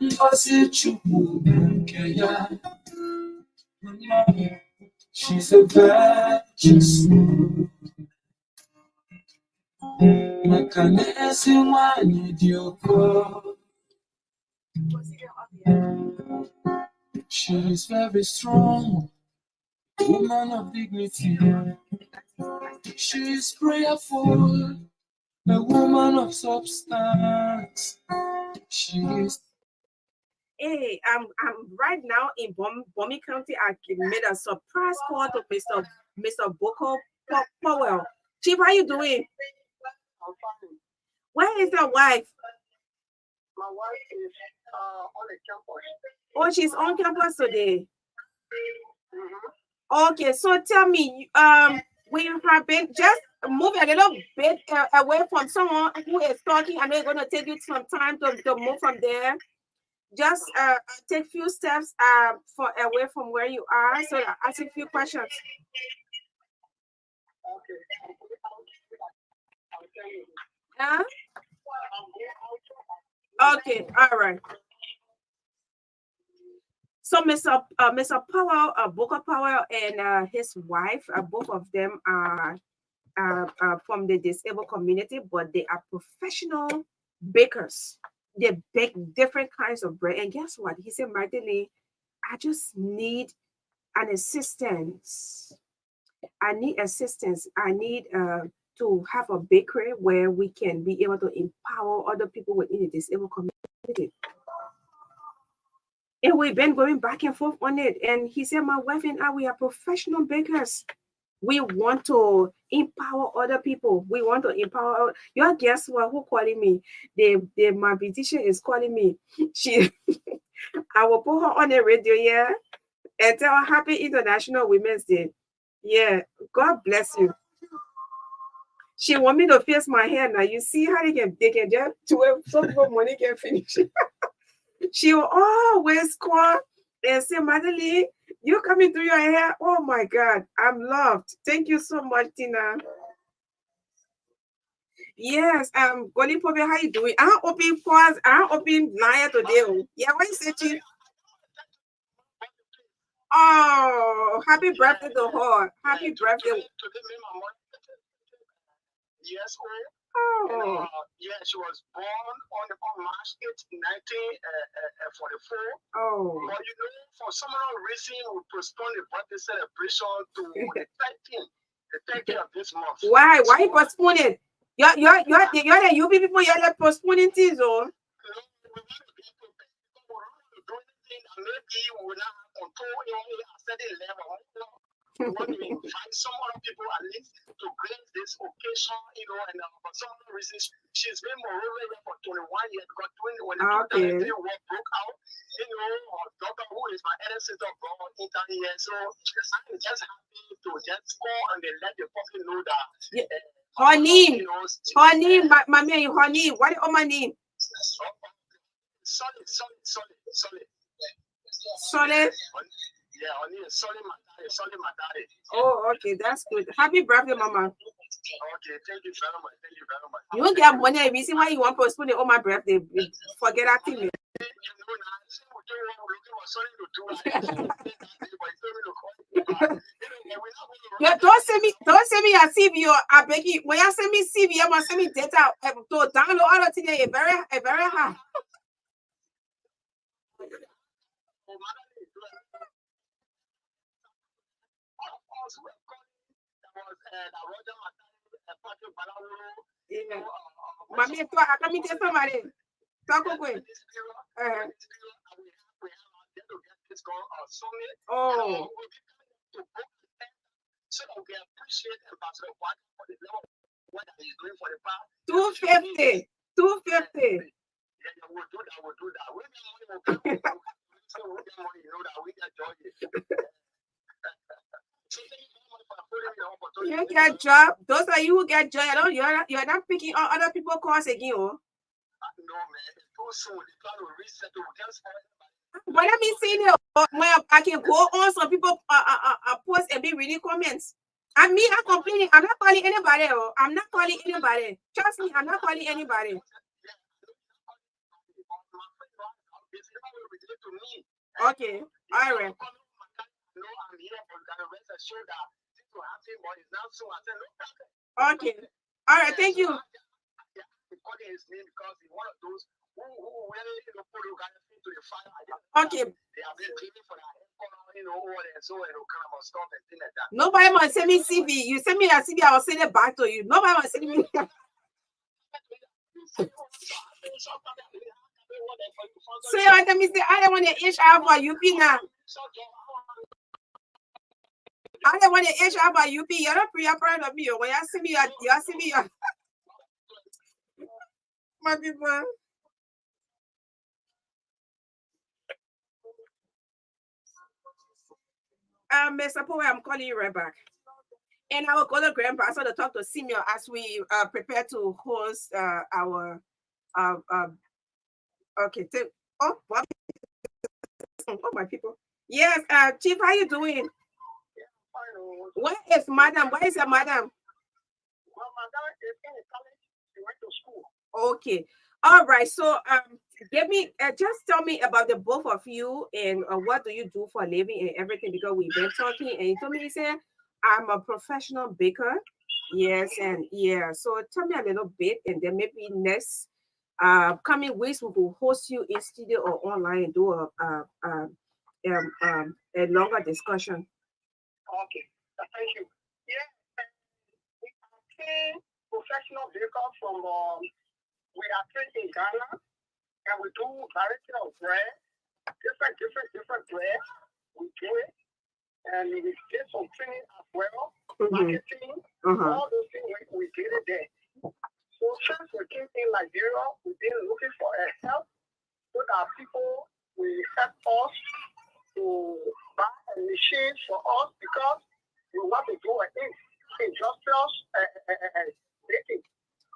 Ngozi Chukwu nke ya. She's a virgin. Maka na ezi nwanyị dị ọkọ. She is very strong, woman of dignity. She is prayerful, a woman of substance. She is. Hey, I'm right now in Bomi County. I made a surprise call to Mr. Boko Powell. Chief, how you doing? I'm fine. Where is your wife? My wife is on the campus. Oh, she's on campus today. Mm-hmm. Okay, so tell me, we have been just move a little bit away from someone who is talking. I know it's gonna take you some time to move from there. Just take a few steps away from where you are, so I ask you a few questions. Okay. Okay, all right. So Mr. Powell, Boko Powell, and his wife, both of them are from the disabled community, but they are professional bakers. They bake different kinds of bread. And guess what? He said, Magdalene, I just need an assistance. I need assistance. I need to have a bakery where we can be able to empower other people within the disabled community. And we've been going back and forth on it. And he said, my wife and I, we are professional bakers. We want to empower other people. We want to empower. Your guess what? Who calling me? My beautician is calling me. I will put her on the radio, yeah, and tell her Happy International Women's Day. Yeah, God bless you. She want me to fix my hair now. You see how they can just do it so people money can finish. She will always call and say, Magdalene, you coming through your hair. Oh my God, I'm loved. Thank you so much, Tina. Yes, Golden Poppy, how you doing? I'm open pause. I'm open liar today. Yeah, what you say, Chief? Oh, happy birthday to her. Happy birthday. Yes, oh. Yeah, she was born on March 8, 1944. Oh. But you know, for some reason, we postponed the birthday celebration to the 13th of this month. Why? Why postpone it? You're the UP people, you're like postponing things, or? Maybe we will not control a certain level. We want to invite some other people at least to grace this occasion, and for some reason, she's been moreover for 21 years because when the 2003 war broke out, her daughter, who is my elder sister, got into here. So I'm just happy to just call and then let the public know that. Her name, my man, her name. What is my name? Solid. Solid. Yeah, only solid matari. Oh, okay, that's good. Happy birthday, Mama. Okay, thank you very much. You won't get money. You see why you want to postpone it on my birthday? Forget that thing. Yeah, don't send me your CV. I beg you. When you send me CV, you must send me data to download all the things. It's very hard. Mami, I come to somebody. Talk away. Oh. So we appreciate Ambassador White for the level of what he's doing for the past 250. 250. Yeah, we'll do that. We get money, so we get money, that we get joy. You get job. Those are you who get joy. You're not picking on other people's calls again. No, man. too soon. They try to reset to just. But let me see where I can go on. Some people post and be reading comments. And me, I'm complaining. I'm not calling anybody. I'm not calling anybody. Trust me, I'm not calling anybody. Okay, all right. Okay, all right. Thank you. Okay. Nobody must send me CV. You send me a CV, I will send it back to you. Nobody must send me. So you want me to say I don't want to HR for UP now. I don't want to HR for UP. You're not proud of me. When you see me, you see me. My people. Mr. Power, I'm calling you right back. And I will go to Grandpa so to talk to Simeon as we prepare to host our okay. Oh, what? Oh, my people. Yes, Chief, how you doing? Where is Madam? Where is your Madam? Well, Madam is in college. She went to school. Okay. All right. So give me just tell me about the both of you and what do you do for a living and everything, because we've been talking and you told me, you said I'm a professional baker. Yes, and yeah. So tell me a little bit, and then maybe next coming weeks we will host you in studio or online and do a longer discussion. Okay, thank you. Yeah, we are trained professional bakers from we are trained in Ghana, and we do variety of bread, different bread. We do it, and we did some training as well, marketing, all those things we did it there. So since we came in Liberia, we've been looking for a help so that people will help us to buy a machine for us because we want to do an industrial baking.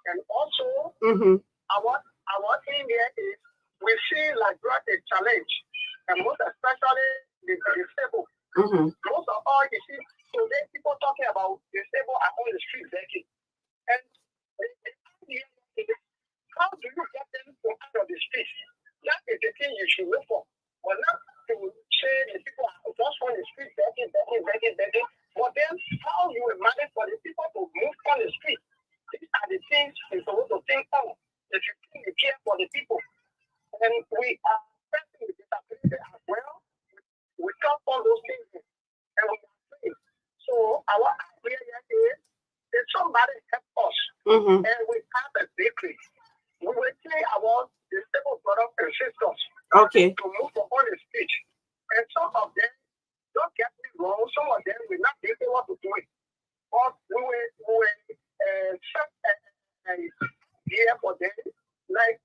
And also, our thing here is we see Liberia a challenge, and most especially the disabled. Most of all, you see, today people talking about disabled are on the street baking. And how do you get them out of the street? That is the thing you should look for. But not to say the people are just on the street begging. But then how you will manage for the people to move on the street? These are the things you're supposed to think on. If you think you care for the people. And we are facing with disability as well. We talk all those things and we are free. So our idea is that somebody help us. And we have a bakery. We will say about the disabled brothers and sisters. Okay. To move on the street. And some of them, don't get me wrong, some of them will not be able to do it. But we will set a year for them. Like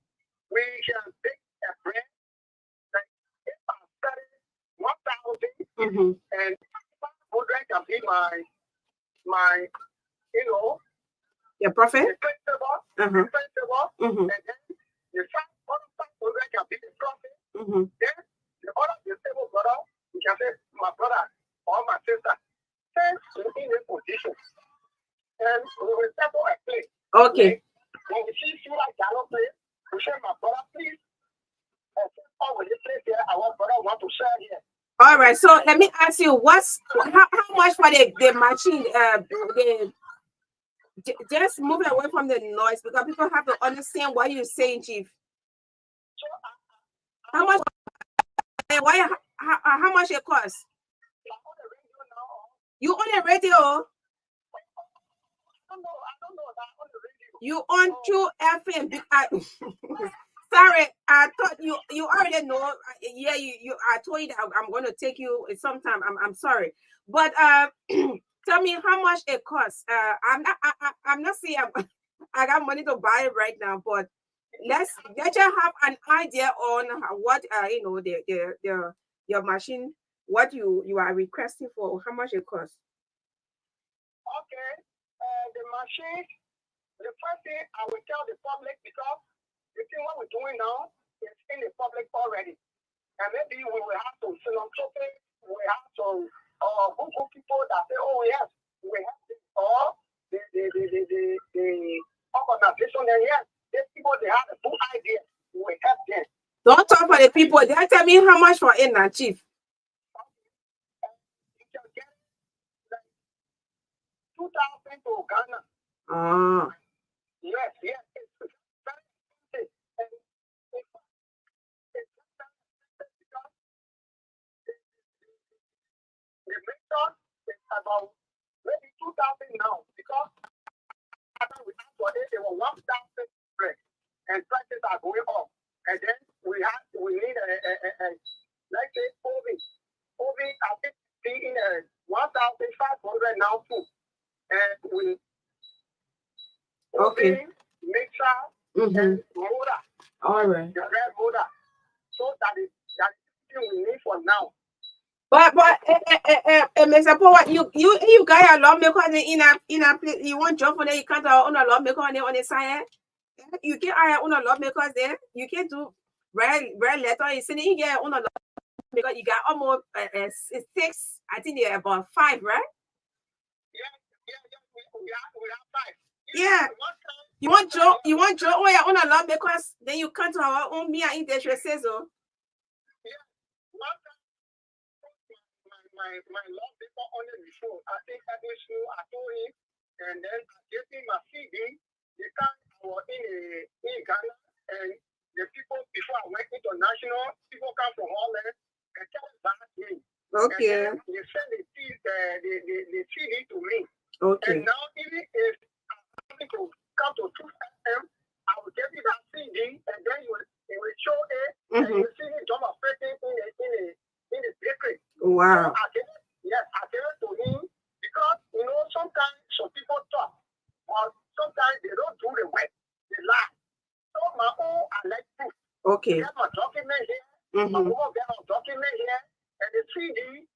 we can take a bread, like if I'm selling 1,000 and 500 can be my your profit? The festival, and then the 500 can be the profit. Then the other disabled brother, we can say my brother or my sister, thanks to in a position. And we will settle a place. Okay. When we see you like that place, we say my brother, please. All with this place here, our brother want to sell here. All right. So let me ask you, how much for the machine? Just move away from the noise because people have to understand what you're saying, Chief. So, how much? How much it costs? You on the radio? I don't know that on the radio. You on True FM? Sorry, I thought you already know. Yeah, you. I told you that I'm going to take you sometime. I'm sorry, but tell me how much it costs. I'm not saying I got money to buy it right now, but let's let you have an idea on what your machine, what you are requesting for, how much it costs. Okay, the machine. The first thing I will tell the public, because the thing what we're doing now, it's in the public already. And maybe we will have to philanthropic, we have to Google people that say, oh yes, we have this, or the organization, and yes, these people, they have a good idea, we help them. Don't talk for the people. They tell me how much for it now, Chief. You can get like 2,000 to Ghana. Ah. Yes, yes. It's very expensive. And the method is about maybe 2,000 now because after we asked for it, it was 1,000 and prices are going up. And then we need a let's say oven. Oven, I think, being 1,500 now too. And we okay. Mixer and motor. All right. The red motor. So that is we need for now. But Mr. Paul, you guys are lawmaker in a you want job for them, you can't own a lawmaker on the side. You can't hire on a lawmakers there. You can't do red letter. You see, you get on a lawmaker. You got almost 6. I think they're about 5, right? Yeah. We have 5. Yeah. You want Joe? Oh yeah, on a lawmakers. Then you come to our own me and industry says so. Yeah. One time, my law paper on the before. I think every school I told him, and then I gave him my CD. They come in Ghana, and the people before I went international, people come from Holland and tell us that thing. Okay. And they send the CD to me. Okay. And now even if I'm going to come to 2FM, I will give you that CD, and then you will show it, and you will see it demonstrating in the bakery. Wow. So I gave it to him because sometimes some people talk, or sometimes they don't do the work, they lie. So my own, I like proof. Okay. I got my document here, my own got my document here, and the CD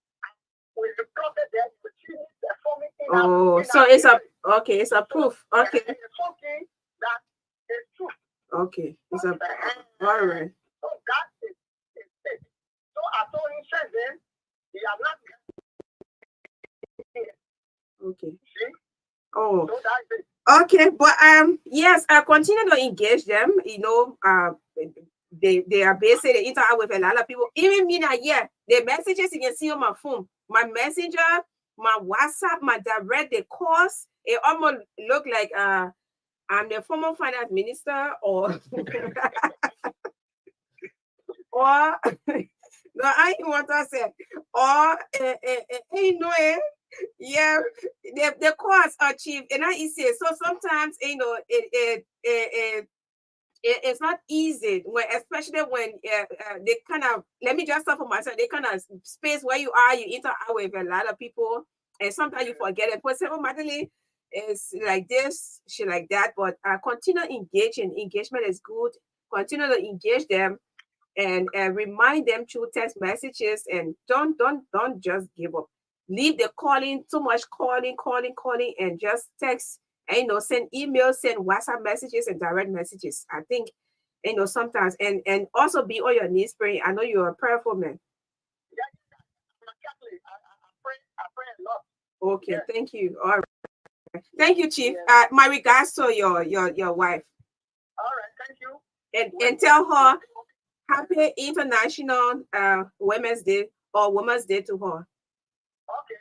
with the prophet there, the CD performing in so it's a proof. Okay. And it's something that is true. Okay. It's a all right. So that is it. So I told him, said then, he has not. Okay. See? Oh. So that's it. Okay, but yes, I continue to engage them. They are basically they interact with a lot of people. Even me now, yeah, the messages you can see on my phone, my messenger, my WhatsApp, my direct, the calls, it almost look like I'm the former finance minister or or no, I ain't want to say or yeah, the costs are cheap, and I say so. Sometimes it's not easy when, especially when they kind of let me just talk for myself. They kind of space where you are, you interact with a lot of people, and sometimes you forget it. But oh, Magdalene is like this, she like that. But continue engaging. Engagement is good. Continue to engage them and remind them through text messages, and don't just give up. Leave the calling, too much calling, and just text, and send emails, send WhatsApp messages and direct messages. I think, sometimes, and also be on your knees praying. I know you're a prayerful man. Yeah, exactly. I pray a lot. Okay, thank you. All right. Thank you, Chief. My regards to your wife. All right, thank you. And tell her Happy International Women's Day or Women's Day to her. Okay.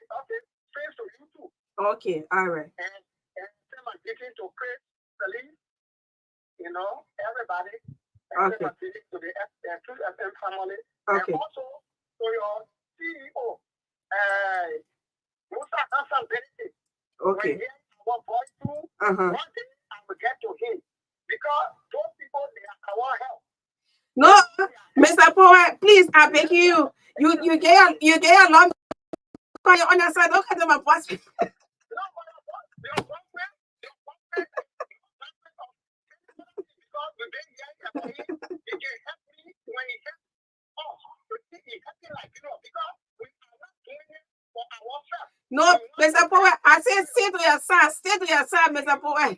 Same to you too. Okay, all right. And same as getting to Chris, Celine, everybody. And same as getting to the FM family. Okay. And also to your CEO, Musa Hassan Benedict. Okay. When he hears our voice too, one day I will get to him. Because those people, they are our help. No, Mr. Power, please, I beg you. You get a long on your underside. Don't cut my voice. No, but your boyfriend, because the day he can help me when he helps us. He helps me like, because we are not doing it for ourselves. No, Mr. Power, I said stay to your side. Stay to your side, Mr. Power.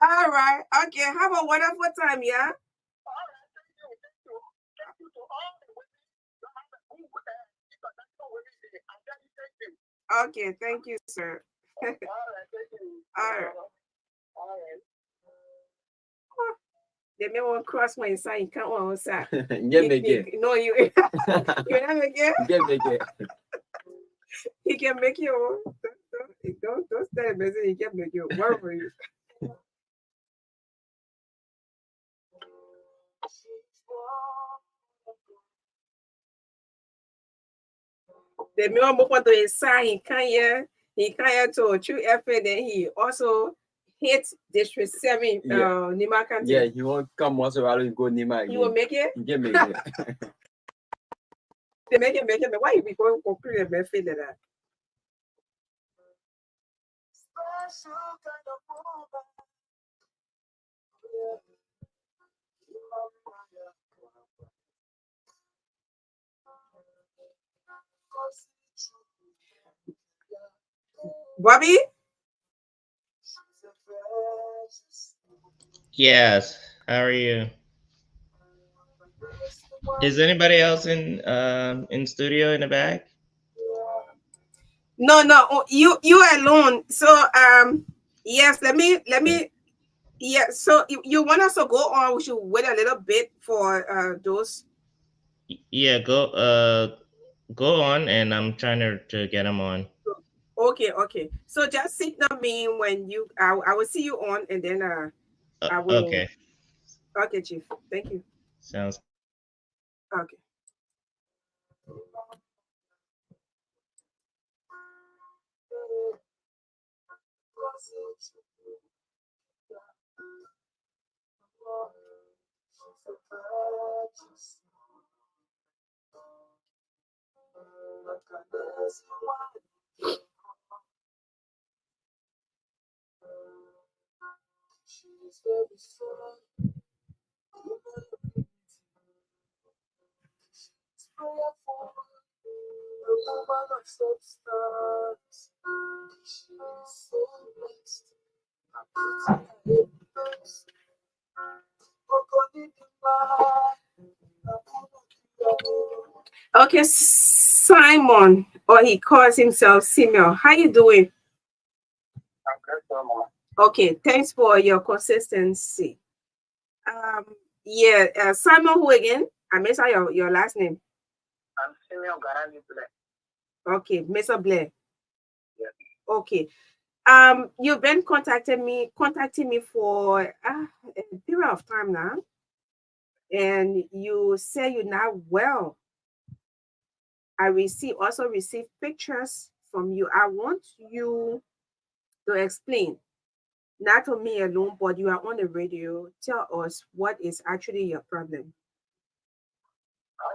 All right. Okay. Have a wonderful time, yeah? Okay, thank you, sir. All right. They may want to cross my side. You can't want to side. Get me again. No, you. You're not making. Get me again. He can make you. Don't stay busy. He can make you. Work for you. The mere moment to his side, he can't to true effort. Then he also hit District 7, Nima County. Yeah, he won't come once around and go Nima again. He will make it? He can make it. They make it. Why you be going to conclude a method like that? Bobby? Yes. How are you? Is anybody else in studio in the back? No. Oh, you alone. So yes, let me yeah. So you want us to go on? We should wait a little bit for those. Yeah, go on, and I'm trying to get them on. Okay. So just signal me when you. I will see you on, and then I will. Okay. Okay, Chief. Thank you. Sounds. Okay. Okay, Simon, or he calls himself Simeon. How you doing? Okay, thanks for your consistency. Yeah, Simon, who again? I missed out your last name. I'm Simeon Garani Blair. Okay, Mr. Blair. Yeah. Okay. You've been contacting me for a period of time now, and you say you're not well. I also received pictures from you. I want you to explain, not to me alone, but you are on the radio. Tell us what is actually your problem. I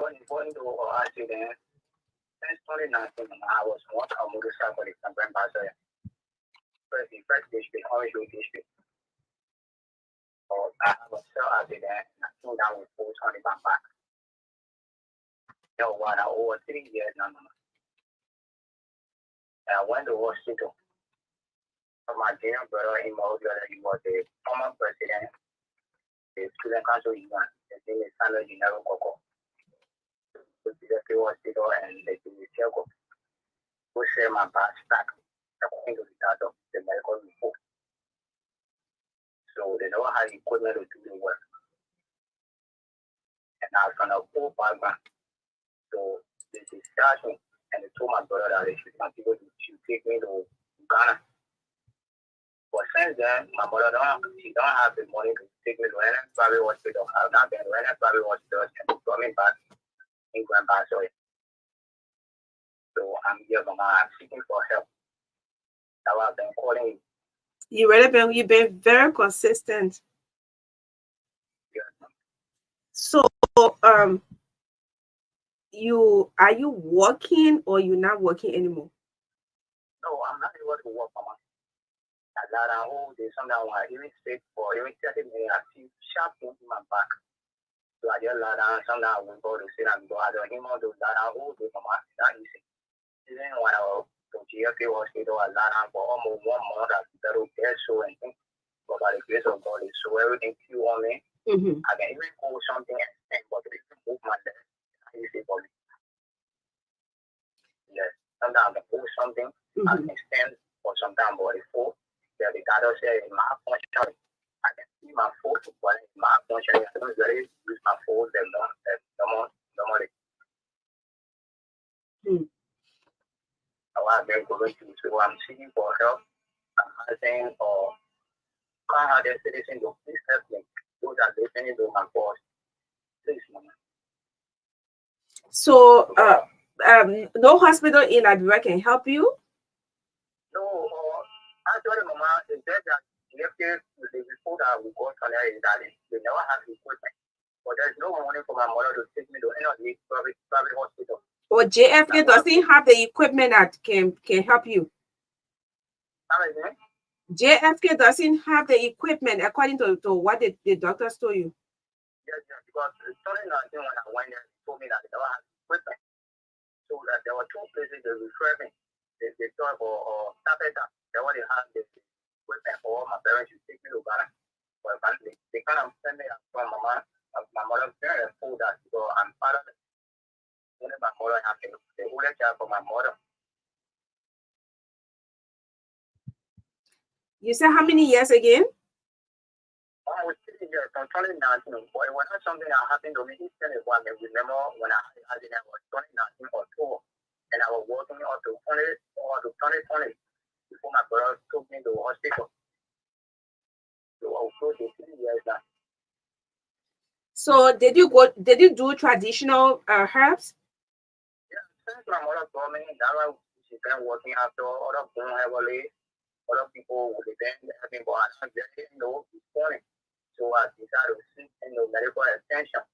was born into an accident. Since 2019, I was once a motorcycle in Grandpa. First district, always do district. So I have a cell accident and I came down with 420 my back. You know what? Over 3 years now. And I went to hospital. My dear brother-in-law, he was the former president, the student council event. His name is Sandra Gennaro Coco. So the hospital and they did the circle. We share my back stack according to the data of the medical report. So they know how equipment to do the work. And I was on a full background. So they discharged me and they told my brother that they should continue to take me to Ghana. But since then, my mother don't have the money to take me to any private hospital. I've not been to any private hospital and coming back in Grandpa. So I'm here, Mama. I'm seeking for help. That's why I've been calling you. You've been very consistent. Yeah. So are you working or you're not working anymore? No, I'm not able to work, Mama. There's something I even sick for even 30 minutes. I feel sharp pain in my back. So I just lie down. Sometimes I will go to sit and go. I don't even do that. I hold it, Mama. It's not easy. Even when I to GFK hospital a lot for almost 1 month. I settled there, so and things. But by the grace of God, so everything cute on me. I can even go something and but if you move my leg, I use it for me. Yes, sometimes I can move something, I can stand for some time, but before the doctor said my function, I can see my foot, but my function, I don't really use my foot normally. I've been going to, so I'm seeking for help. I'm saying, or can't have the citizen to please help me. Those are listening to my voice. Please, mama. So, no hospital in Liberia can help you? No, actually, mama, it's just that the report that we got on there is that they never have equipment. But there's no money for my mother to take me to any of these private hospitals. Or JFK doesn't have the equipment that can help you? JFK doesn't have the equipment according to what the doctors told you? Yes, because in 2019 when I went there, they told me that they never had equipment. So that there were 2 places they referred me. They told or Tapeta, they already had the equipment for all my parents to take me to Ghana. But they kind of sent me from my mother very full that because I'm part of it. Only my mother has the older child for my mother. You said how many years again? I was 3 years from 2019, but it was not something that happened to me instantly. I remember when I had it, it was 2019 October, and I was working up to 2020 before my brother took me to the hospital. So I was close to 3 years now. So did you do traditional herbs? Yeah, since my mother told me that she's been working after other born heavily. Other people would have been having, but I didn't know this morning. So I decided to seek medical attention.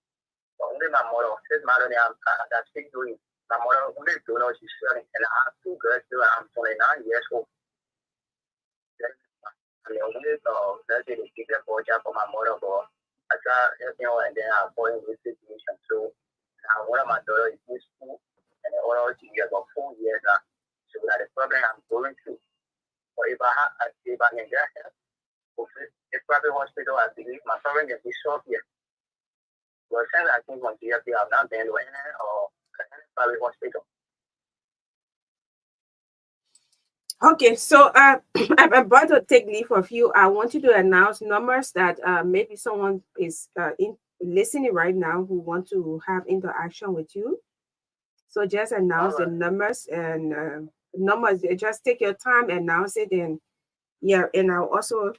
But only my mother, since my mother, I speak to you. My mother only don't know she's selling, and I have 2 girls still. I'm 29 years old. And the only let's say the ticket for a job for my mother, but I try and then I fall in this situation. So now one of my daughters is in school, and the other she has about 4 years now. So that the problem I'm going through. But if I can get help, a private hospital, I believe my problem can be solved here. But since I think on GFP, I've not been to any private hospital. Okay, so I'm about to take leave of you. I want you to announce numbers that maybe someone is listening right now who want to have interaction with you. So just announce the numbers and numbers. Just take your time, announce it, and yeah, and I'll also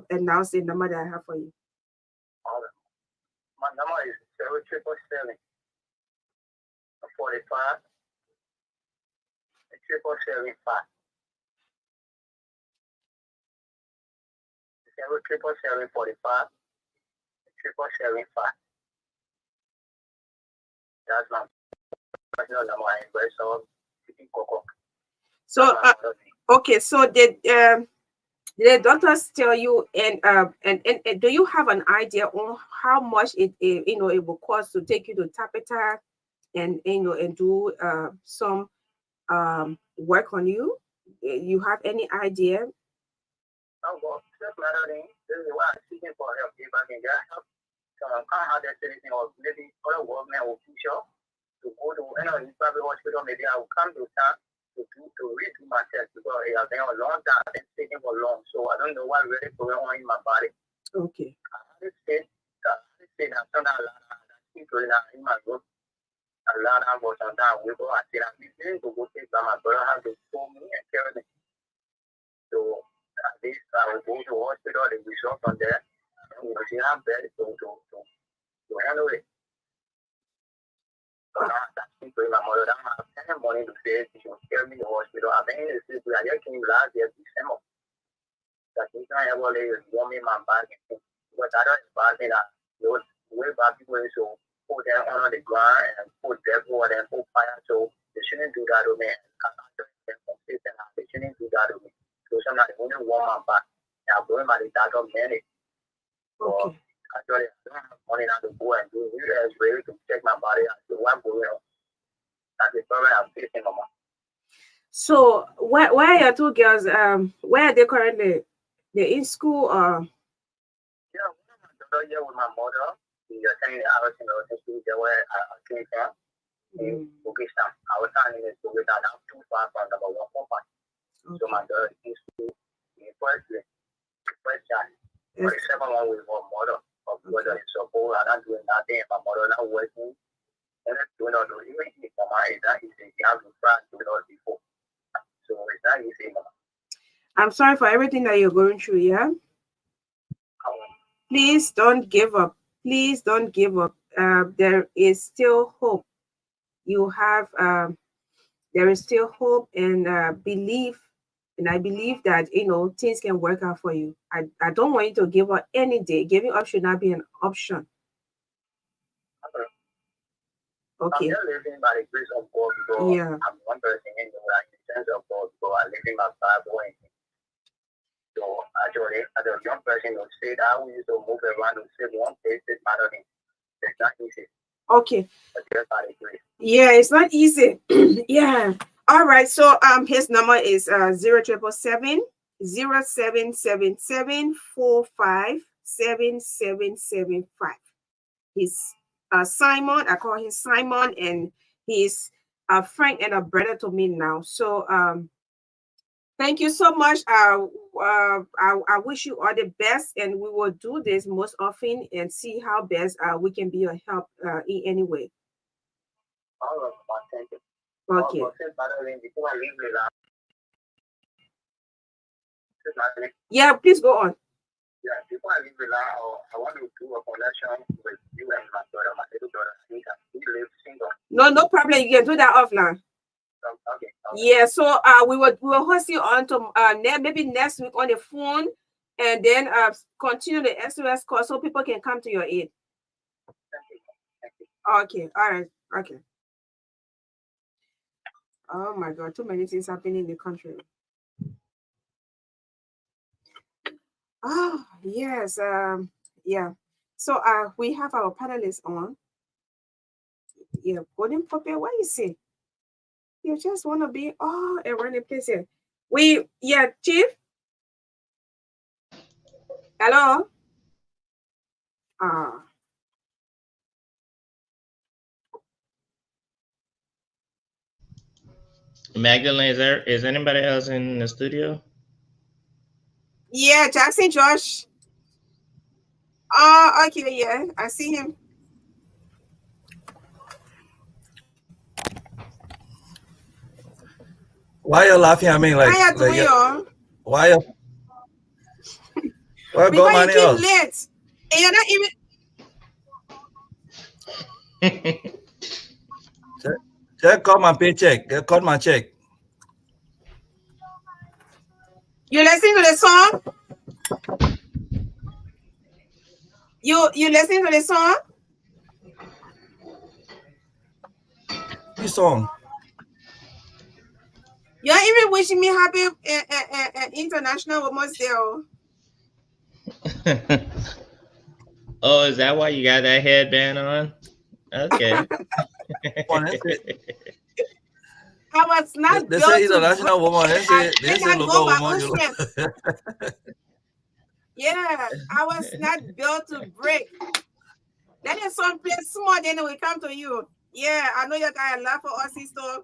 announce the number that I have for you. My number is 0777 45 775. 0777 45 775. That's my personal number. So okay, so did the doctors tell you and do you have an idea on how much it will cost to take you to Tapeta and and do some work on you? You have any idea? No, but just matter thing. This is why I'm seeking for help. If I can get help, can't have that anything or maybe other workmen will push up to go to any private hospital. Maybe I will come to town to redo my test because it has been a long time. I've been taking for long, so I don't know what really going on in my body. Okay. I say that sometimes I keep going in my group. A lot of but sometimes we go and say that we didn't go take by my brother have to pull me and carry me. So at least I will go to the hospital, the result from there, and we will have bed to handle it. So now I keep going my mother. I don't have any money to pay. She will carry me to the hospital. I've been in the city. I just came last year, December. That she can't ever warm me my back. But I don't advise me that those way back people used to put them on the ground and put devil and put fire. So they shouldn't do that to me. They shouldn't do that to me. So sometimes they only warm my back. And I'm going by the doctor minute. So actually, I don't have money now to go and do it. Ready to check my body and see what's going on. That's the problem I'm facing, Mama. So where are your two girls? Where are they currently? They're in school or? Yeah, one of my daughter here with my mother. We are attending the house in the school there where I came from. In Bugista. I was standing in school without I'm too far from number 1.5. So my daughter is in school in first grade. First child. But the second one with my mother. My brother is support. I'm not doing nothing. My mother not working. And it's doing all the even for my age, that is you have to try to do it all before. So it's not easy, mama. I'm sorry for everything that you're going through, yeah? Please don't give up. Please don't give up. There is still hope. You have, there is still hope and belief. And I believe that, things can work out for you. I don't want you to give up any day. Giving up should not be an option. Okay. I'm just living by the grace of God because I'm one person in the sense of God, so I live in my Bible. So actually, as a young person, to say that we used to move around to save one place, it's not it's not easy. Okay. But just by the grace. Yeah, it's not easy. Yeah. All right. So his number is 0777 0777 457775. He's Simon. I call him Simon, and he's a friend and a brother to me now. So thank you so much. I wish you all the best, and we will do this most often and see how best we can be of help in any way. All right, thank you. Okay. Yeah, please go on. Yeah, before I leave the line, I want to do a connection with you and my daughter, my little daughter. He lives single. No problem. You can do that offline. Okay. Yeah, so we will host you on to maybe next week on the phone, and then continue the SOS call so people can come to your aid. Thank you. Okay, all right, okay. Oh my God, too many things happening in the country. Oh yes, yeah. So we have our panelists on. Yeah, Golden Puppy, what you say? You just want to be a running place here. Chief. Hello. Magdalene, is anybody else in the studio? Yeah, Jackson Josh. Okay, yeah, I see him. Why you laughing at me? Like, why you? Well, because go you keep late, and you're not even. Just cut my paycheck. Just cut my check. You listen to the song? You listen to the song? Which song? You're even wishing me happy International Women's Day. Oh, is that why you got that headband on? Okay. I was not they say International Woman. They say local woman. Yeah, I was not built to break. That is some place small, then we come to you. Yeah, I know you guys laugh for us, sister.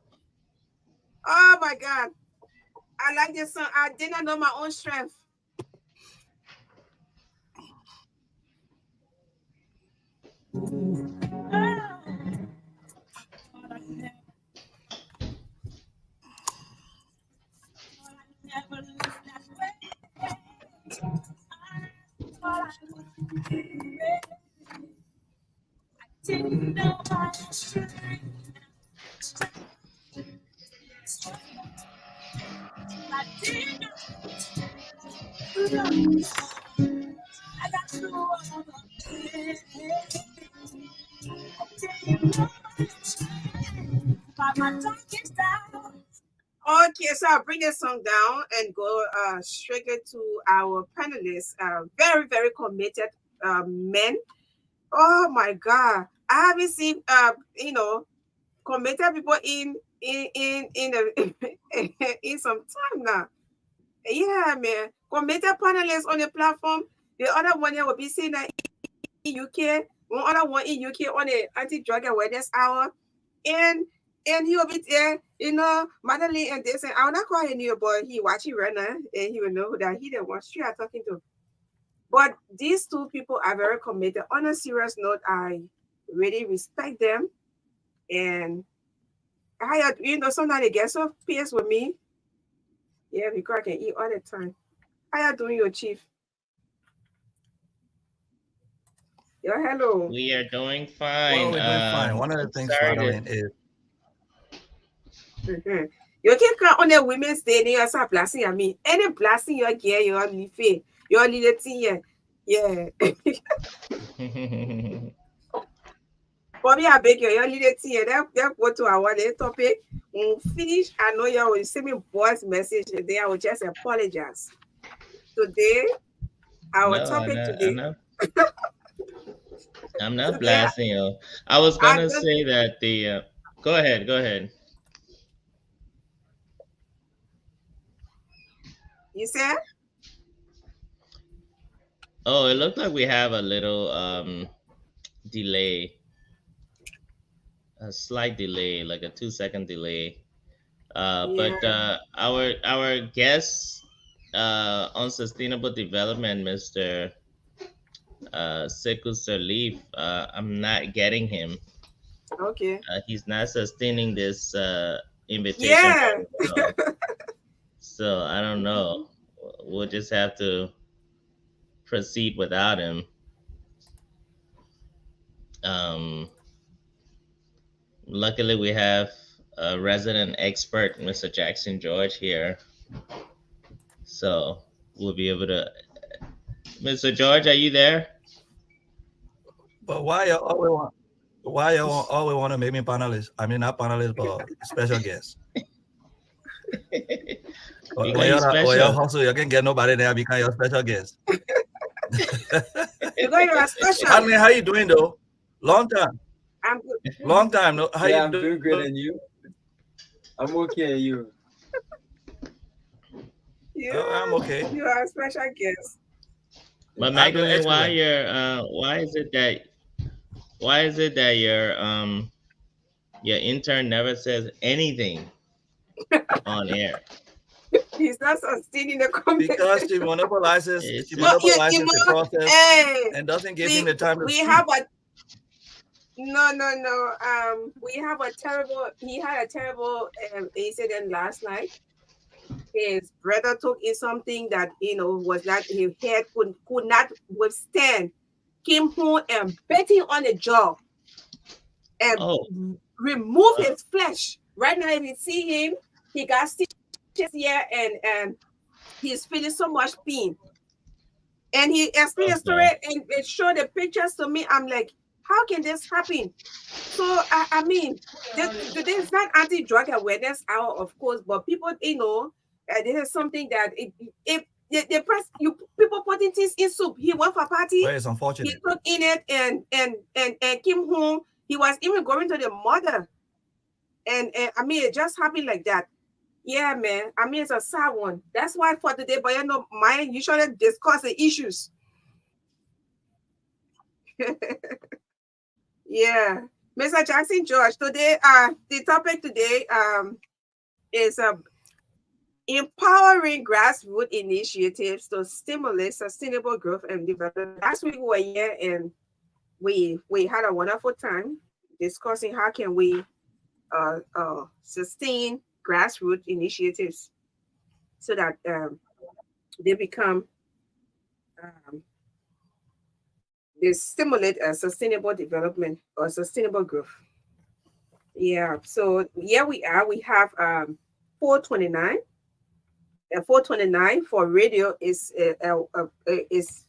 Oh my God. I like this song. I did not know my own strength. Okay, so I'll bring this song down and go straight to our panelists. Very, very committed men. Oh my God. I haven't seen committed people in in in some time now. Yeah, man. Committed panelists on the platform. The other one will be saying that in UK, one other one in UK on the anti-drug awareness hour, and he will be there, Magdalene and this, and I'll not call him but he watching right now, and he will know that he the one she are talking to. But these two people are very committed. On a serious note, I really respect them, and sometimes they get so pissed with me. Yeah, because I can eat all the time. How you doing, your chief? Yeah, hello. We are doing fine. Well, we're doing fine. One of the things, Sorry Madeline, is You can count on the Women's Day, and you start blasting at me. Any blasting you get, you are leave you are little thing, yeah. Bobby, I beg you, your little thing, that go to our topic. When we finish, I know you will send me voice message, and then I will just apologize. Today, our topic today. I'm not blasting you. I was gonna say that the. Go ahead. You said? Oh, it looked like we have a little delay, a slight delay, like a 2-second delay. But our guest on sustainable development, Mr. Sekou Sirleaf, I'm not getting him. Okay. He's not sustaining this invitation. Yeah. So I don't know. We'll just have to proceed without him. Luckily, we have a resident expert, Mr. Jackson George, here. So we'll be able to. Mr. George, are you there? But why you always want to make me panelist? I mean, not panelist, but special guest. When you're hustle, you can get nobody there because you're special guest. You're special. I mean, how you doing though? Long time. I'm good. Long time. No, how you I'm doing good, and you? I'm okay, and you? Yeah, I'm okay. You are a special guest. But Magdalene, why is it that your intern never says anything on air? He's not sustaining the conversation. Because she monopolizes the process and doesn't give him the time to we speak. have a no. We have a terrible. He had a terrible incident last night. His brother took in something that was not his head could not withstand. Came home and bit him on the jaw and removed his flesh. Right now, if you see him, he got stitches here and he's feeling so much pain. And he explained the story and it showed the pictures to me. I'm like, how can this happen? So I mean, this is not anti-drug awareness hour, of course, but people, this is something that people putting things in soup. He went for a party. Well, it's unfortunate. He took in it and came home. He was even going to the mother, and I mean, it just happened like that. Yeah, man. I mean, it's a sad one. That's why for today, but mine usually discuss the issues. Yeah, Mr. Jackson George. Today, the topic today is empowering grassroots initiatives to stimulate sustainable growth and development. Last week we were here and we had a wonderful time discussing how can we sustain grassroots initiatives so that they become they stimulate a sustainable development or sustainable growth. Yeah, so here we are. We have 429. 429 for radio is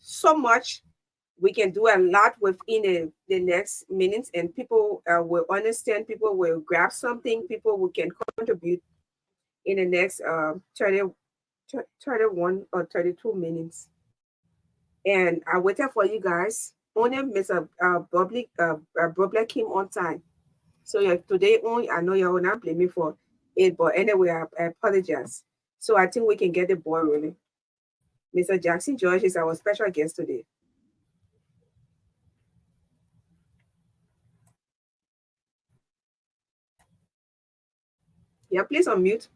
so much. We can do a lot within the next minutes, and people will understand. People will grab something. People can contribute in the next 31 or 32 minutes. And I waited for you guys. Only Mr. Bubbly came on time. So yeah, today only I know you will not blame me for it, but anyway, I apologize. So I think we can get the ball rolling. Mr. Jackson George is our special guest today. Yeah, please unmute.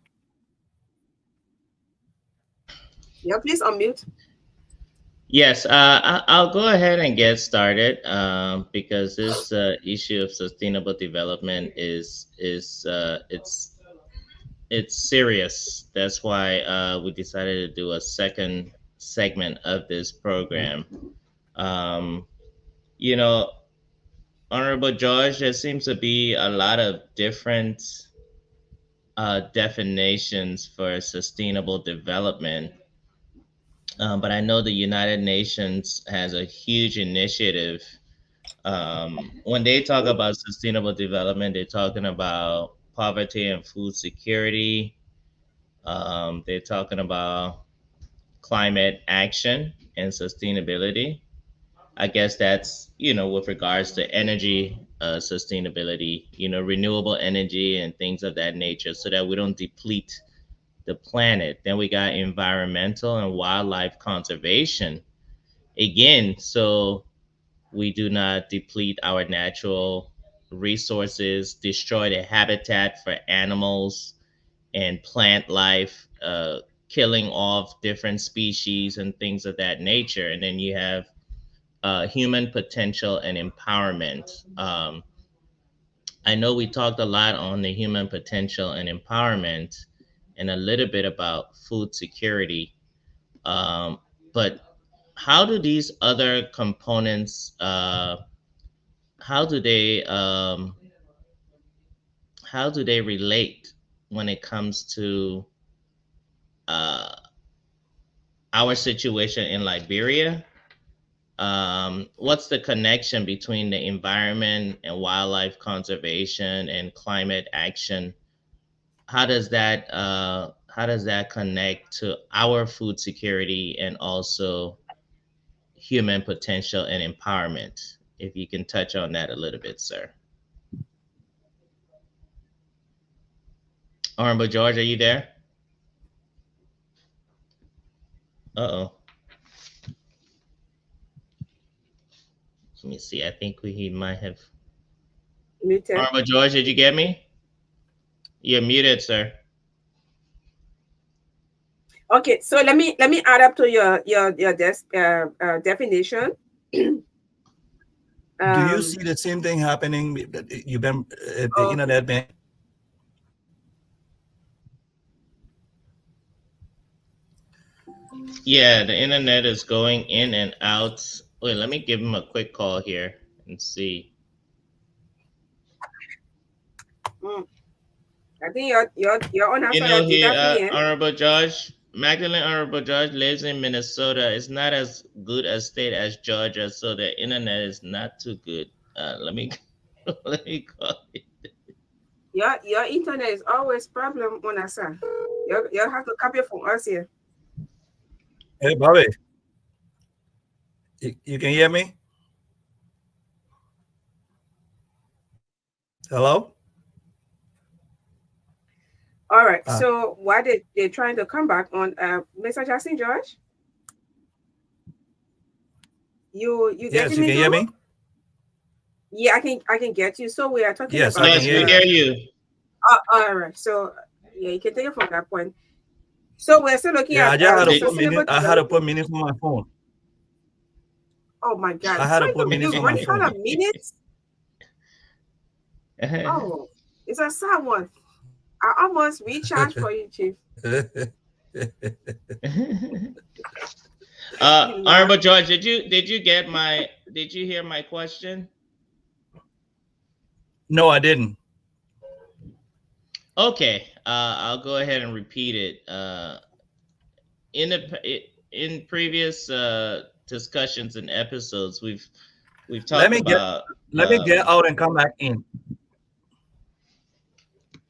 Yeah, please unmute. Yes, I'll go ahead and get started because this issue of sustainable development is it's serious. That's why we decided to do a second segment of this program. Um, you know, Honorable George, there seems to be a lot of different definitions for sustainable development. But I know the United Nations has a huge initiative. When they talk about sustainable development, they're talking about poverty and food security. They're talking about climate action and sustainability. I guess that's, with regards to energy sustainability, renewable energy and things of that nature so that we don't deplete the planet. Then we got environmental and wildlife conservation. Again, so we do not deplete our natural resources, destroy the habitat for animals and plant life, killing off different species and things of that nature. And then you have human potential and empowerment. I know we talked a lot on the human potential and empowerment and a little bit about food security. But how do these other components, how do they relate when it comes to uh, our situation in Liberia? What's the connection between the environment and wildlife conservation and climate action? How does that connect to our food security and also human potential and empowerment? If you can touch on that a little bit, sir. Honorable George, are you there? Uh-oh. Let me see. I think he might have. Muted. Honorable George, did you get me? You're muted, sir. Okay, so let me add up to your definition. Do you see the same thing happening? You've been the internet been. Yeah, the internet is going in and out. Wait, let me give him a quick call here and see. I think you're on You know, Honorable Judge, Magdalene Honorable Judge lives in Minnesota. It's not as good a state as Georgia, so the internet is not too good. Let me call it. Your internet is always problem on us, sir. You have to copy from us here. Hey, Bobby. You can hear me? Hello? All right. So why they're trying to come back on Mr. Jackson George? You yes, you can hear me? Yeah, I can get you. So we are talking about I can hear you. All right. So yeah, you can take it from that point. So we're still looking at I had to put minutes on my phone. Oh my God. I had to put minutes on my phone. Out of minutes? Oh, it's a sad one. I almost recharged for you, Chief. Honorable George, did you hear my question? No, I didn't. Okay, I'll go ahead and repeat it. In previous discussions and episodes, we've talked about. Let me get out and come back in.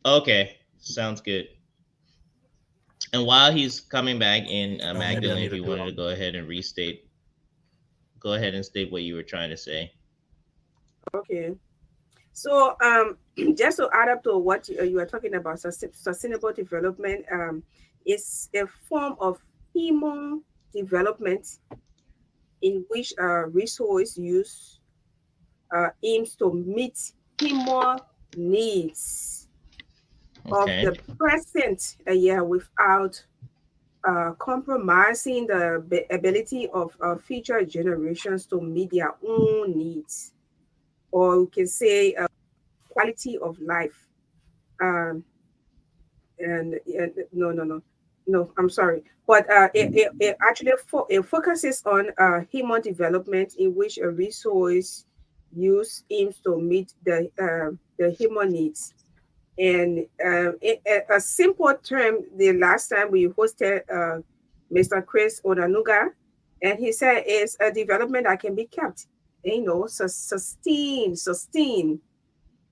Okay, sounds good. And while he's coming back in, Magdalene, if you wanted to go ahead and state what you were trying to say. Okay. So, just to add up to what you are talking about, sustainable development is a form of human development in which resource use aims to meet human needs of Okay. the present without compromising the ability of future generations to meet their own needs, or we can say quality of life. Um, and no, I'm sorry, but it actually it focuses on human development in which a resource use aims to meet the human needs. And a simple term, the last time we hosted Mr. Chris Onanuga, and he said it's a development that can be kept, sustain.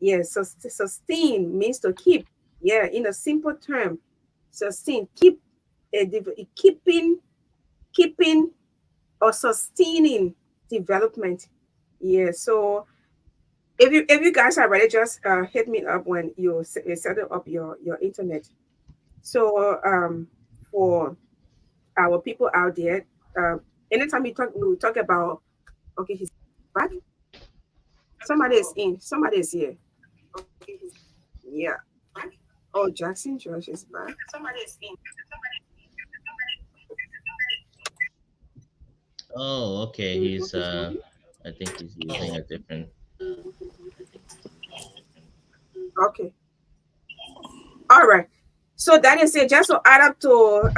Yes, sustain means to keep. Yeah, in a simple term, sustain, keeping, keeping or sustaining development. Yeah, so if you guys are ready, just hit me up when you set up your internet. So for our people out there, anytime we talk about, okay, he's back. Somebody is in. Somebody is here. Yeah. Oh, Jackson George is back. Somebody is in. Oh, okay. He's I think he's using a different. Okay. All right. So that is it. Just to add up to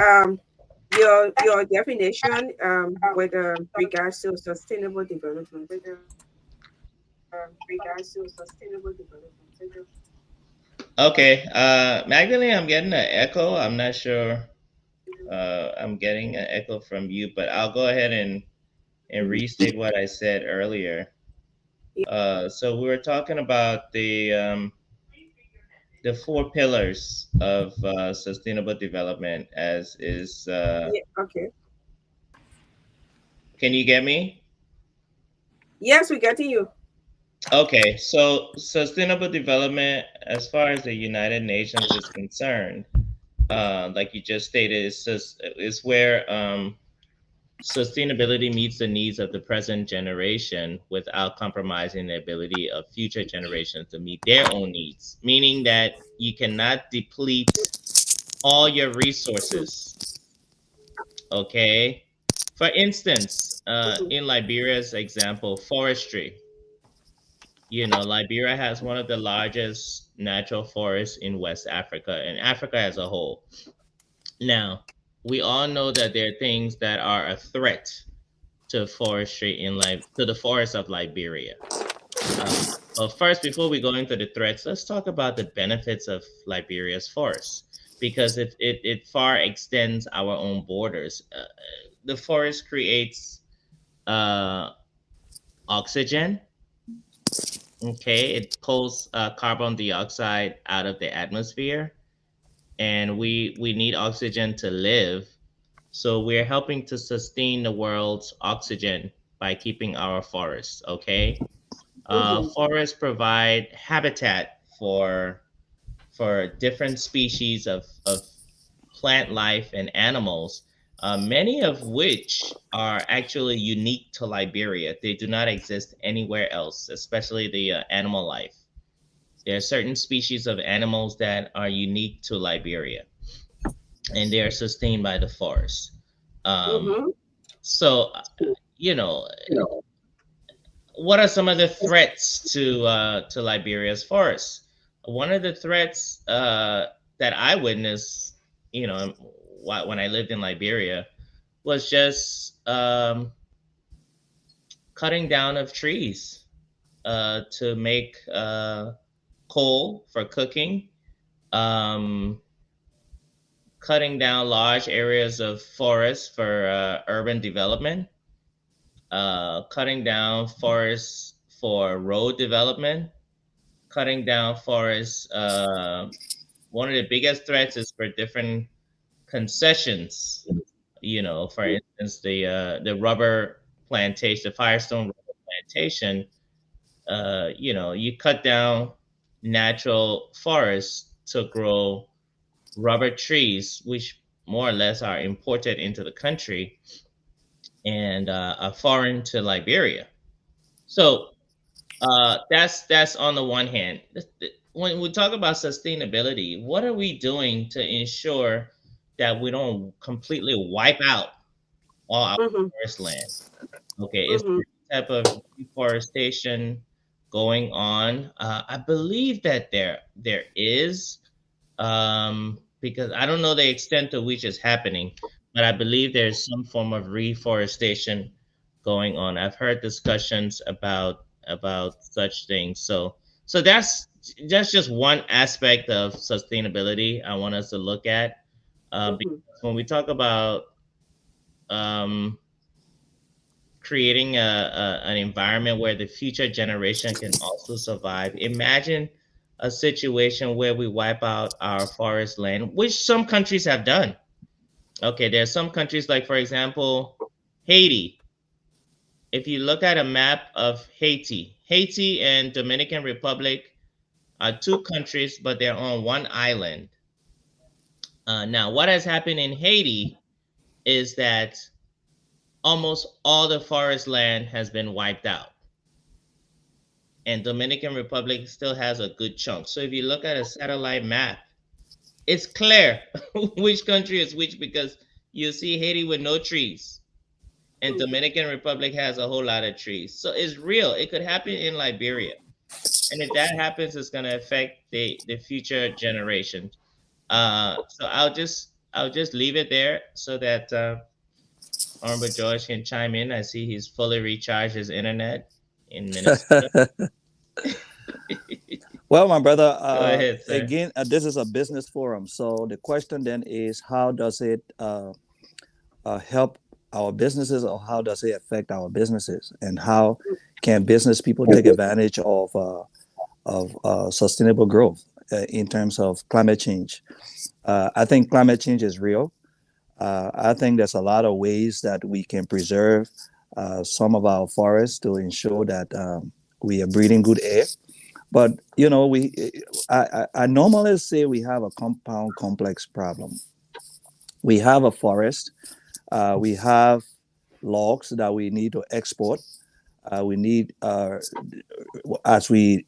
your definition with regards to sustainable development. Okay. Magdalene, I'm getting an echo. I'm not sure. I'm getting an echo from you, but I'll go ahead and restate what I said earlier. So we were talking about the four pillars of sustainable development, as is. Yeah, okay. Can you get me? Yes, we're getting you. Okay, so sustainable development, as far as the United Nations is concerned, like you just stated, is where sustainability meets the needs of the present generation without compromising the ability of future generations to meet their own needs. Meaning that you cannot deplete all your resources. Okay, for instance, in Liberia's example, forestry. Liberia has one of the largest natural forests in West Africa and Africa as a whole. Now, we all know that there are things that are a threat to forestry to the forests of Liberia. But first, before we go into the threats, let's talk about the benefits of Liberia's forests because it far extends our own borders. The forest creates oxygen. Okay, it pulls carbon dioxide out of the atmosphere, and we need oxygen to live. So we're helping to sustain the world's oxygen by keeping our forests. Okay, forests provide habitat for different species of plant life and animals, many of which are actually unique to Liberia. They do not exist anywhere else, especially the animal life. There are certain species of animals that are unique to Liberia, and they are sustained by the forest. So, you know, what are some of the threats to Liberia's forests? One of the threats that I witnessed, when I lived in Liberia, was just cutting down of trees to make coal for cooking, um, cutting down large areas of forest for urban development, cutting down forests for road development, cutting down forests. One of the biggest threats is for different concessions. For instance, the rubber plantation, the Firestone rubber plantation, you cut down natural forests to grow rubber trees, which more or less are imported into the country and are foreign to Liberia. So that's on the one hand. When we talk about sustainability, what are we doing to ensure that we don't completely wipe out all our forest land? Okay, is there any type of deforestation going on? I believe that there is, because I don't know the extent to which it's happening, but I believe there's some form of reforestation going on. I've heard discussions about such things. So that's just one aspect of sustainability I want us to look at. Because when we talk about um, creating an environment where the future generation can also survive. Imagine a situation where we wipe out our forest land, which some countries have done. Okay, there are some countries like, for example, Haiti. If you look at a map of Haiti and Dominican Republic are two countries, but they're on one island. Now, what has happened in Haiti is that almost all the forest land has been wiped out. And Dominican Republic still has a good chunk. So if you look at a satellite map, it's clear which country is which because you see Haiti with no trees and Dominican Republic has a whole lot of trees. So it's real. It could happen in Liberia. And if that happens, it's going to affect the future generations. So I'll just leave it there so that Honorable George can chime in. I see he's fully recharged his internet in Minnesota. Well, my brother, Go ahead, sir. again, this is a business forum. So the question then is, how does it help our businesses, or how does it affect our businesses? And how can business people take advantage of sustainable growth in terms of climate change? I think climate change is real. I think there's a lot of ways that we can preserve some of our forests to ensure that we are breathing good air. But I normally say we have a compound complex problem. We have a forest. We have logs that we need to export. We need, as we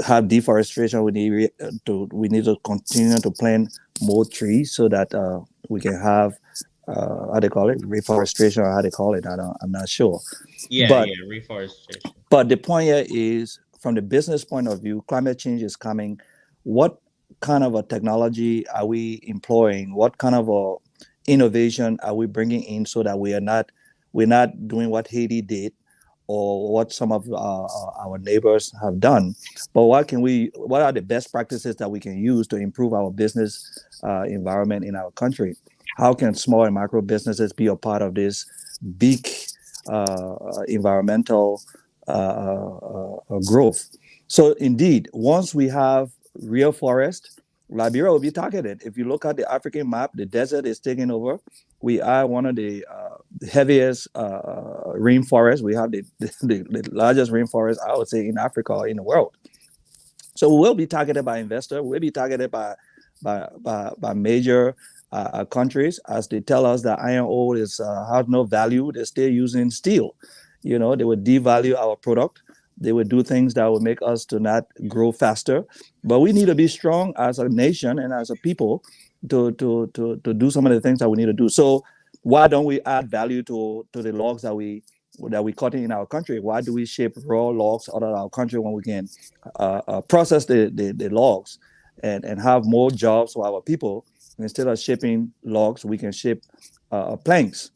have deforestation, we need to continue to plant more trees so that we can have how they call it, reforestation, or how they call it. I'm not sure. Yeah, reforestation. But the point here is, from the business point of view, climate change is coming. What kind of a technology are we employing? What kind of a innovation are we bringing in so that we're not doing what Haiti did or what some of our neighbors have done? But what are the best practices that we can use to improve our business environment in our country? How can small and micro businesses be a part of this big environmental growth? So indeed, once we have real forest, Liberia will be targeted. If you look at the African map, the desert is taking over. We are one of the heaviest rainforests. We have the largest rainforest, I would say, in Africa or in the world. So we will be targeted by investors. We'll be targeted by major countries, as they tell us that iron ore has no value. They're still using steel. They would devalue our product. They would do things that would make us to not grow faster. But we need to be strong as a nation and as a people to do some of the things that we need to do. So why don't we add value to the logs that we cut in our country? Why do we ship raw logs out of our country when we can process the logs and have more jobs for our people? Instead of shipping logs, we can ship planks.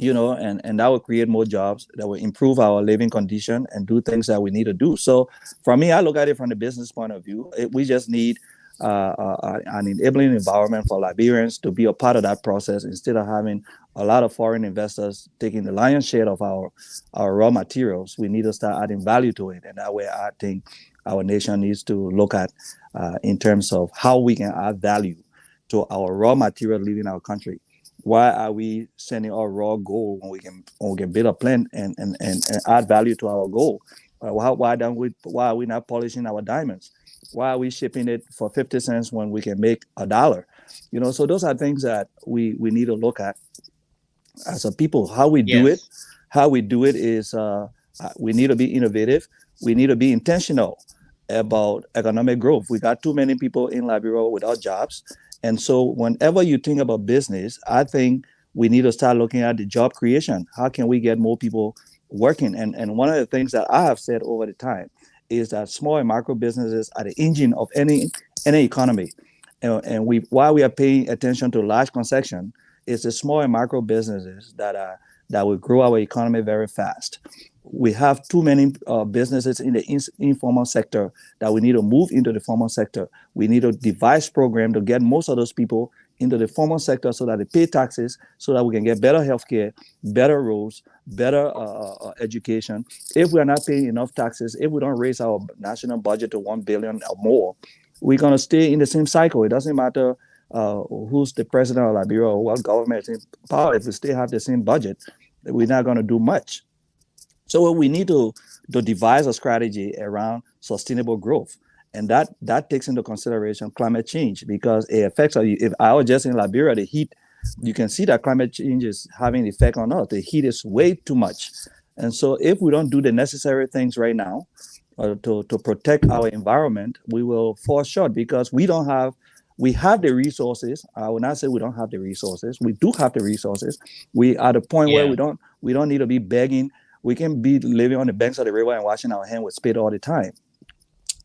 And that will create more jobs, that will improve our living condition and do things that we need to do. So for me, I look at it from the business point of view. We just need an enabling environment for Liberians to be a part of that process, instead of having a lot of foreign investors taking the lion's share of our raw materials. We need to start adding value to it. And that way, I think our nation needs to look at in terms of how we can add value to our raw material leaving our country. Why are we sending our raw gold when we can build a plant and add value to our gold? Why are we not polishing our diamonds? Why are we shipping it for 50 cents when we can make $1? So those are things that we need to look at as a people. How we do it is we need to be innovative. We need to be intentional about economic growth. We got too many people in Liberia without jobs. And so whenever you think about business, I think we need to start looking at the job creation. How can we get more people working? And one of the things that I have said over the time is that small and micro businesses are the engine of any economy. And while we are paying attention to large concession, it's the small and micro businesses that will grow our economy very fast. We have too many businesses in the informal sector that we need to move into the formal sector. We need to devise program to get most of those people into the formal sector so that they pay taxes, so that we can get better healthcare, better roads, better education. If we are not paying enough taxes, if we don't raise our national budget to 1 billion or more, we're going to stay in the same cycle. It doesn't matter who's the president of Liberia or what government is in power. If we still have the same budget, we're not going to do much. So we need to devise a strategy around sustainable growth. And that takes into consideration climate change, because it affects us. If I was just in Liberia, the heat, you can see that climate change is having an effect on us. The heat is way too much. And so if we don't do the necessary things right now to protect our environment, we will fall short, because we have the resources. I will not say we don't have the resources. We do have the resources. We are at a point where we don't need to be begging. We can be living on the banks of the river and washing our hands with spit all the time.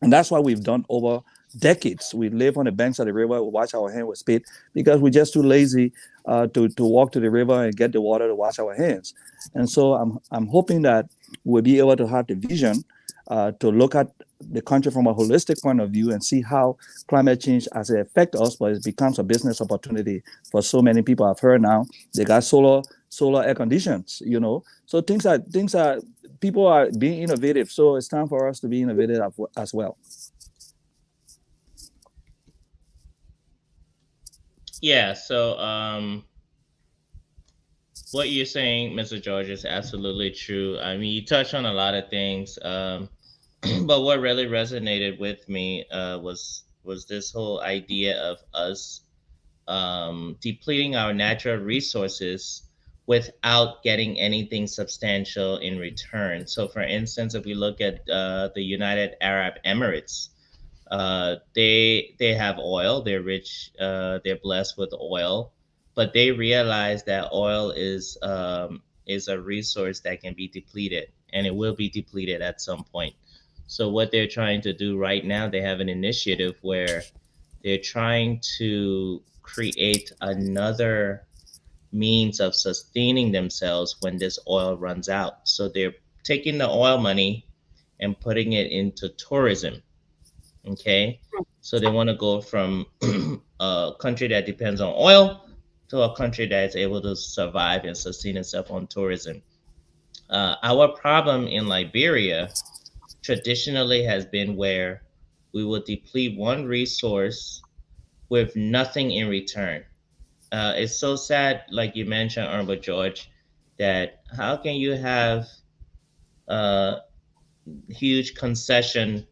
And that's what we've done over decades. We live on the banks of the river, we wash our hands with spit, because we're just too lazy to walk to the river and get the water to wash our hands. And so I'm hoping that we'll be able to have the vision to look at the country from a holistic point of view and see how climate change has affected us, but it becomes a business opportunity for so many people. I've heard now they got solar air conditions, So things are people are being innovative. So it's time for us to be innovative as well. Yeah. So what you're saying, Mr. George, is absolutely true. I mean, you touched on a lot of things. But what really resonated with me was this whole idea of us depleting our natural resources without getting anything substantial in return. So, for instance, if we look at the United Arab Emirates, they have oil. They're rich. They're blessed with oil, but they realize that oil is a resource that can be depleted, and it will be depleted at some point. So what they're trying to do right now, they have an initiative where they're trying to create another means of sustaining themselves when this oil runs out. So they're taking the oil money and putting it into tourism. Okay. So they want to go from a country that depends on oil to a country that is able to survive and sustain itself on tourism. Our problem in Liberia traditionally has been where we will deplete one resource with nothing in return. It's so sad, like you mentioned, Honorable George, that how can you have huge concessions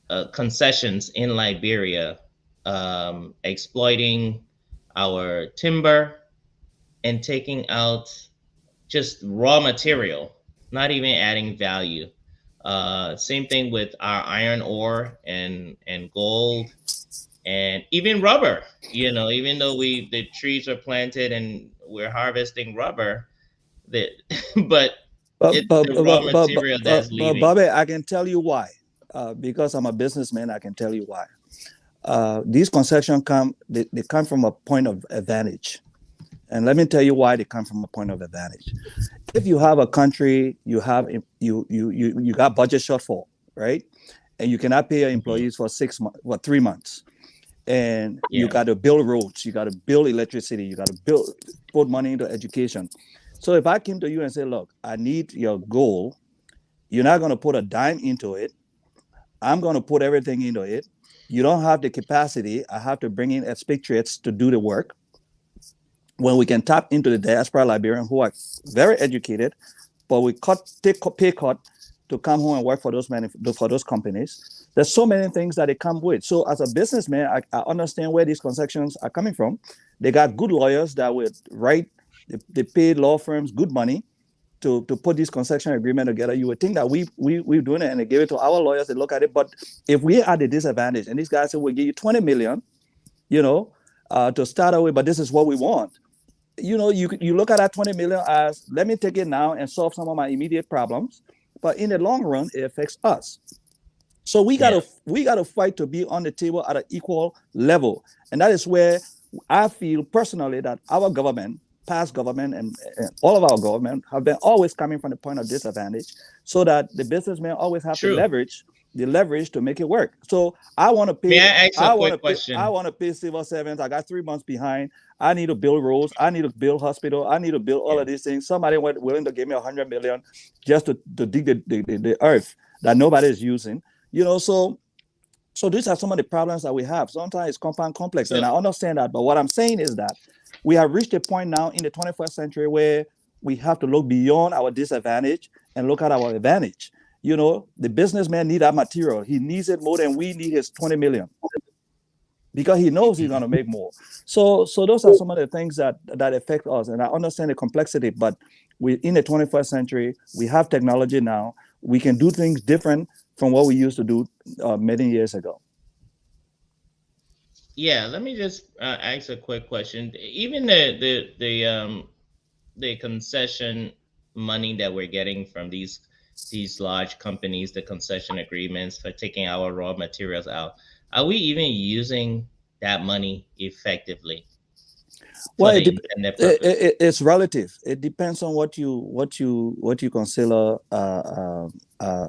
in Liberia, exploiting our timber and taking out just raw material, not even adding value. Same thing with our iron ore and gold and even rubber. Even though the trees are planted and we're harvesting rubber, but it's the raw material that's leaving. Bobby, I can tell you why. Because I'm a businessman, I can tell you why. These concessions they come from a point of advantage. And let me tell you why they come from a point of advantage. If you have a country, you got budget shortfall, right? And you cannot pay your employees for 3 months. And you got to build roads, you got to build electricity, you got to put money into education. So if I came to you and said, look, I need your goal, you're not going to put a dime into it. I'm going to put everything into it. You don't have the capacity. I have to bring in expatriates to do the work. When we can tap into the diaspora Liberians who are very educated, but we take pay cut to come home and work for those companies. There's so many things that they come with. So as a businessman, I understand where these concessions are coming from. They got good lawyers that would write. They pay law firms good money to put this concession agreement together. You would think that we're doing it and they give it to our lawyers to look at it. But if we are at a disadvantage and these guys say we'll give you 20 million, to start away, but this is what we want. You look at that 20 million as, let me take it now and solve some of my immediate problems. But in the long run, it affects us. So we gotta fight to be on the table at an equal level. And that is where I feel personally that our government, past government and all of our government have been always coming from the point of disadvantage, so that the businessmen always have to leverage to make it work. So I want to pay. May I ask a quick question? I want to pay civil servants. I got 3 months behind. I need to build roads. I need to build hospital. I need to build all of these things. Somebody was willing to give me 100 million just to dig the earth that nobody is using. So these are some of the problems that we have. Sometimes it's compound complex, and I understand that. But what I'm saying is that we have reached a point now in the 21st century where we have to look beyond our disadvantage and look at our advantage. The businessman needs that material. He needs it more than we need his 20 million because he knows he's going to make more. So those are some of the things that affect us. And I understand the complexity, but we in the 21st century, we have technology now. We can do things different from what we used to do many years ago. Yeah, let me just ask a quick question. Even the concession money that we're getting from these large companies, the concession agreements for taking our raw materials out, are we even using that money effectively? Well, it's relative. It depends on what you consider.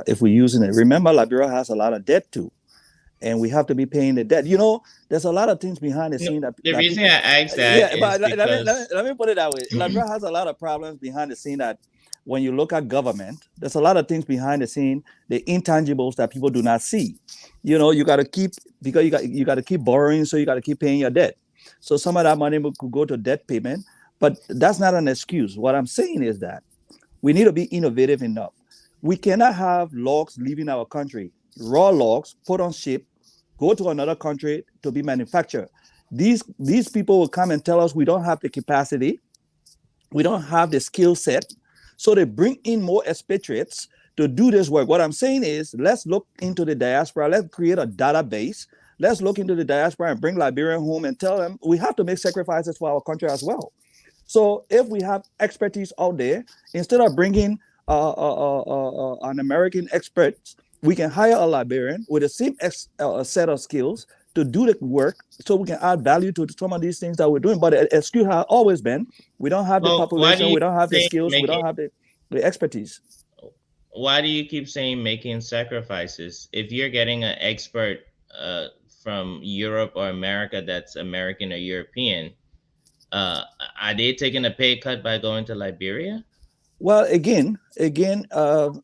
If we're using it, remember, Liberia has a lot of debt too, and we have to be paying the debt. There's a lot of things behind the scene. The reason I asked that is because let me put it that way. Liberia has a lot of problems behind the scene that when you look at government, there's a lot of things behind the scene, the intangibles that people do not see. You got to keep, because you got to keep borrowing, so you got to keep paying your debt. So some of that money could go to debt payment, but that's not an excuse. What I'm saying is that we need to be innovative enough. We cannot have logs leaving our country, raw logs put on ship, go to another country to be manufactured. These people will come and tell us we don't have the capacity, we don't have the skill set, so they bring in more expatriates to do this work. What I'm saying is, let's look into the diaspora, let's create a database. Let's look into the diaspora and bring Liberians home and tell them we have to make sacrifices for our country as well. So if we have expertise out there, instead of bringing an American expert, we can hire a Liberian with the same set of skills to do the work, so we can add value to some of these things that we're doing. But the excuse has always been, we don't have the population, we don't have the skills, we don't have the expertise. Why do you keep saying making sacrifices? If you're getting an expert from Europe or America that's American or European, are they taking a pay cut by going to Liberia? Well, again, I'm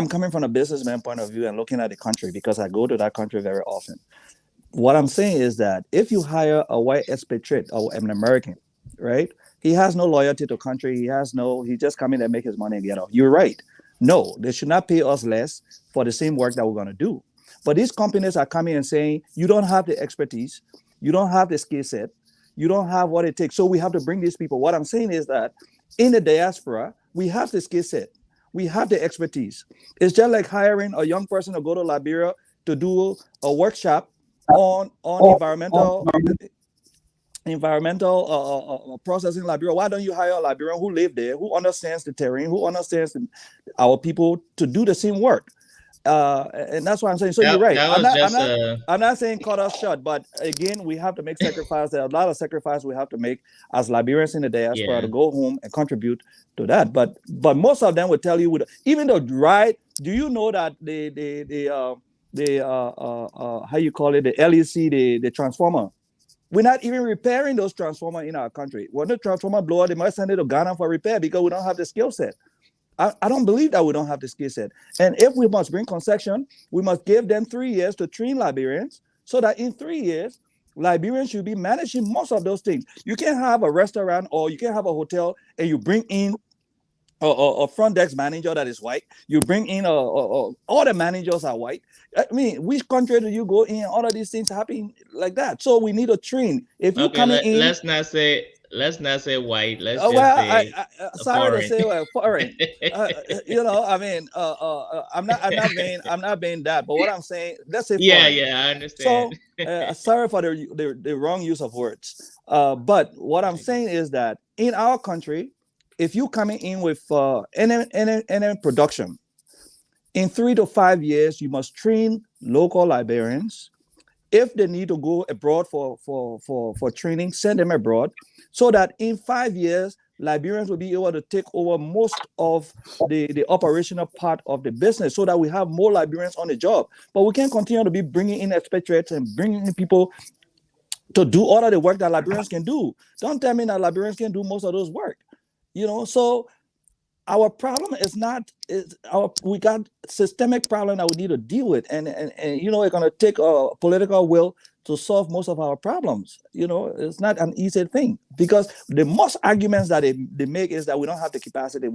coming from a businessman point of view and looking at the country, because I go to that country very often. What I'm saying is that if you hire a white expatriate or an American, right, he has no loyalty to country. He just come in and make his money and get out. You're right. No, they should not pay us less for the same work that we're going to do. But these companies are coming and saying, you don't have the expertise, you don't have the skill set, you don't have what it takes. So we have to bring these people. What I'm saying is that in the diaspora, we have the skill set, we have the expertise. It's just like hiring a young person to go to Liberia to do a workshop on environmental processing in Liberia. Why don't you hire a Liberian who live there, who understands the terrain, who understands our people, to do the same work? And that's what I'm saying. So you're right. I'm not saying cut us short, but again, we have to make sacrifices. There are a lot of sacrifices we have to make as Liberians in the diaspora to go home and contribute to that. But most of them will tell you, even though do you know that how you call it, the LEC, the transformer, we're not even repairing those transformers in our country. When the transformer blow up, they might send it to Ghana for repair because we don't have the skill set. I don't believe that we don't have the skill set. And if we must bring concession, we must give them 3 years to train Liberians, so that in 3 years, Liberians should be managing most of those things. You can't have a restaurant or you can't have a hotel and you bring in a front desk manager that is white. You bring in all the managers are white. I mean, which country do you go in? All of these things happen like that. So we need to train. If you Okay, coming in, let's not say white. Let's just well, say sorry to foreign. say, foreign. You know, I mean, I'm not being that. But what I'm saying, let's say Yeah, foreign. yeah, I So, understand. sorry for the wrong use of words. But what I'm saying is that in our country, if you coming in with any production, in 3 to 5 years, you must train local librarians. If they need to go abroad for training, send them abroad, so that in 5 years, Liberians will be able to take over most of the operational part of the business, so that we have more Liberians on the job. But we can't continue to be bringing in expatriates and bringing in people to do all of the work that Liberians can do. Don't tell me that Liberians can do most of those work. You know, so our problem is not we got systemic problem that we need to deal with, and you know, it's going to take a political will to solve most of our problems. You know, it's not an easy thing, because the most arguments that they make is that we don't have the capacity.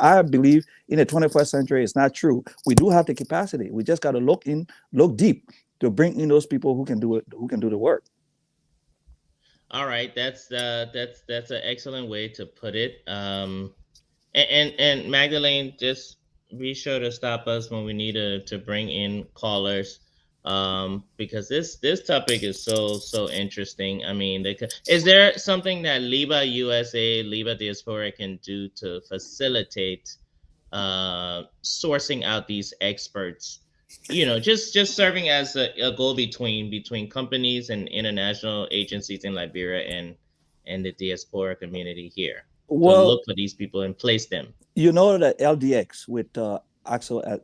I believe in the 21st century it's not true. We do have the capacity. We just got to look deep to bring in those people who can do it, who can do the work. All right, that's an excellent way to put it. And Magdalene, just be sure to stop us when we need to bring in callers, because this topic is so interesting. I mean, is there something that LIBA USA, LIBA Diaspora can do to facilitate sourcing out these experts? You know, just serving as a go-between companies and international agencies in Liberia and the diaspora community here, to look for these people and place them. You know that LDX with Axel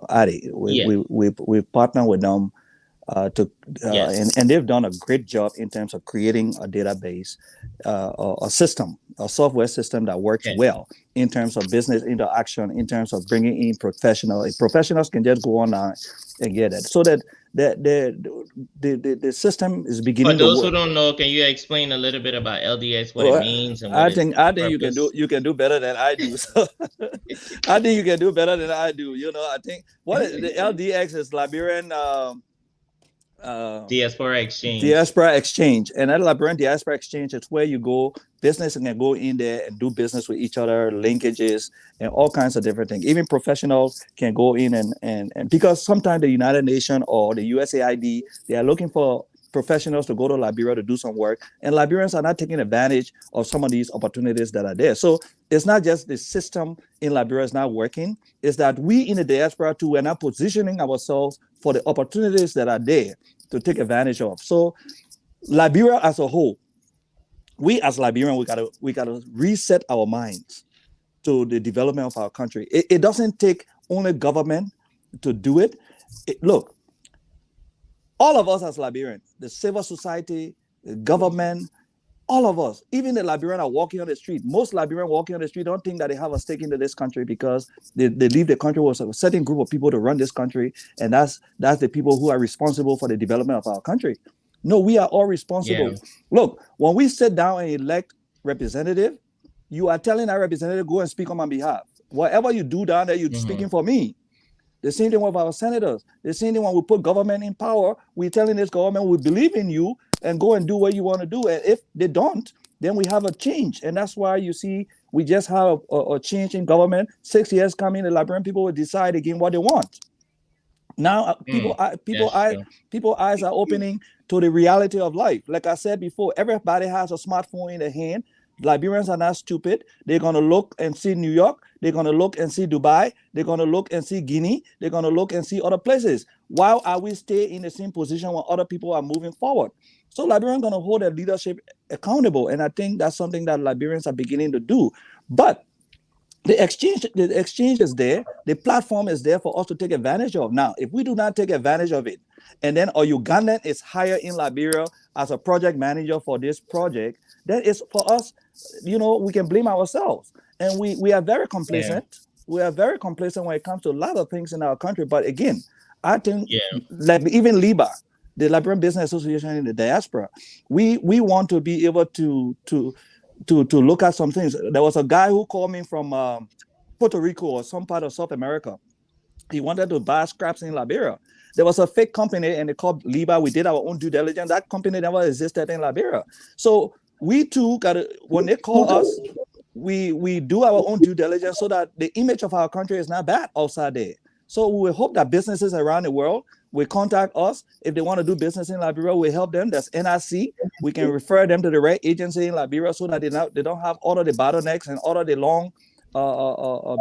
Addy, we partner with them and they've done a great job in terms of creating a database, a system, a software system that works well in terms of business interaction, in terms of bringing in professionals. Professionals can just go online and get it, so that the system is beginning. For those who don't know, can you explain a little bit about LDX, what it means, and what I think you can do better than I do. So I think you can do better than I do. You know, I think the LDX is Liberian Diaspora Exchange. And at Liberian Diaspora Exchange, it's where you go, business can go in there and do business with each other, linkages and all kinds of different things. Even professionals can go in and because sometimes the United Nations or the USAID, they are looking for professionals to go to Liberia to do some work, and Liberians are not taking advantage of some of these opportunities that are there. So it's not just the system in Liberia is not working, it's that we in the diaspora too, we're not positioning ourselves for the opportunities that are there to take advantage of. So Liberia as a whole, we as Liberians, we gotta reset our minds to the development of our country. It doesn't take only government to do it. Look, all of us as Liberians, the civil society, the government, all of us, even the Liberians are walking on the street. Most Liberians walking on the street don't think that they have a stake into this country, because they leave the country with a certain group of people to run this country, and that's the people who are responsible for the development of our country. No, we are all responsible. Yeah. Look, when we sit down and elect representative, you are telling that representative, go and speak on my behalf. Whatever you do down there, you're speaking for me. The same thing with our senators. The same thing when we put government in power, we're telling this government we believe in you and go and do what you want to do. And if they don't, then we have a change. And that's why you see we just have a change in government. 6 years coming, the Liberian people will decide again what they want. Now people eyes are opening to the reality of life. Like I said before, everybody has a smartphone in their hand. Liberians are not stupid. They're going to look and see New York. They're going to look and see Dubai. They're going to look and see Guinea. They're going to look and see other places. Why are we stay in the same position when other people are moving forward? So Liberians are going to hold their leadership accountable. And I think that's something that Liberians are beginning to do. But the exchange is there. The platform is there for us to take advantage of. Now, if we do not take advantage of it, and then a Ugandan is hired in Liberia as a project manager for this project, then it's for us, you know, we can blame ourselves. And we are very complacent. Yeah. We are very complacent when it comes to a lot of things in our country. But again, I think like even LIBA, the Liberian Business Association in the diaspora, we want to be able to look at some things. There was a guy who called me from Puerto Rico or some part of South America. He wanted to buy scraps in Liberia. There was a fake company and they called Liba. We did our own due diligence. That company never existed in Liberia. So we too when they call us, we do our own due diligence so that the image of our country is not bad outside there. So we hope that businesses around the world will contact us. If they want to do business in Liberia, we help them. That's NIC. We can refer them to the right agency in Liberia so that they don't have all of the bottlenecks and all of the long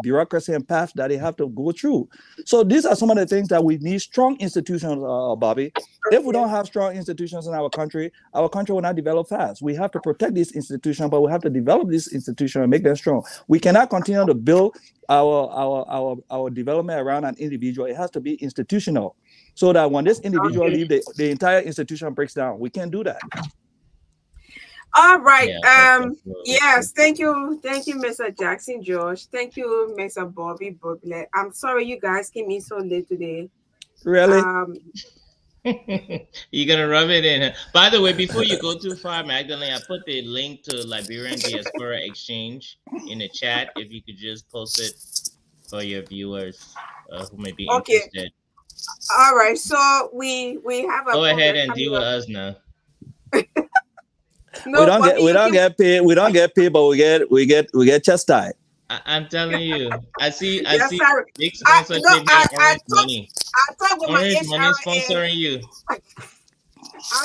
bureaucracy and path that they have to go through. So these are some of the things that we need. Strong institutions, Bobby. If we don't have strong institutions in our country will not develop fast. We have to protect these institutions, but we have to develop these institutions and make them strong. We cannot continue to build our development around an individual. It has to be institutional, so that when this individual leaves, the entire institution breaks down. We can't do that. All right. Yes. Thank you, Mr. Jackson George. Thank you, Mr. Bobby Buble. I'm sorry you guys came in so late today. Really? You're gonna rub it in. By the way, before you go too far, Magdalene, I put the link to Liberian Diaspora Exchange in the chat. If you could just post it for your viewers who may be interested. All right. So we have a go ahead and deal with us now. No, we don't get paid, but we get chastised. I'm telling you, I see big sponsorship Orange Money. I talk with Orange my Money sponsoring you. I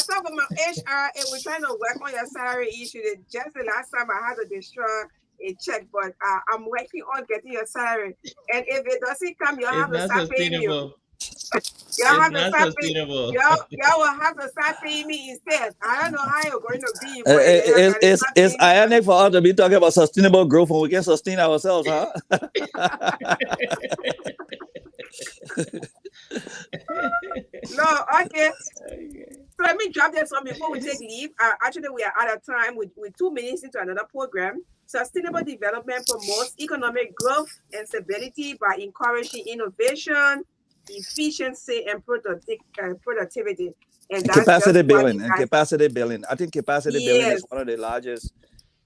talk with my HR and we're trying to work on your salary issue. Just the last time I had to destroy a check, but I'm working on getting your salary. And if it doesn't come, you'll have to start paying you. Y'all will have to start paying me instead. I don't know how you're going to be. It's ironic for us to be talking about sustainable growth when we can sustain ourselves, huh? No, okay. So let me drop this one before we take leave. Actually, we are out of time with 2 minutes into another program. Sustainable development promotes economic growth and stability by encouraging innovation, efficiency, and productivity. And that's capacity building. I think capacity building is one of the largest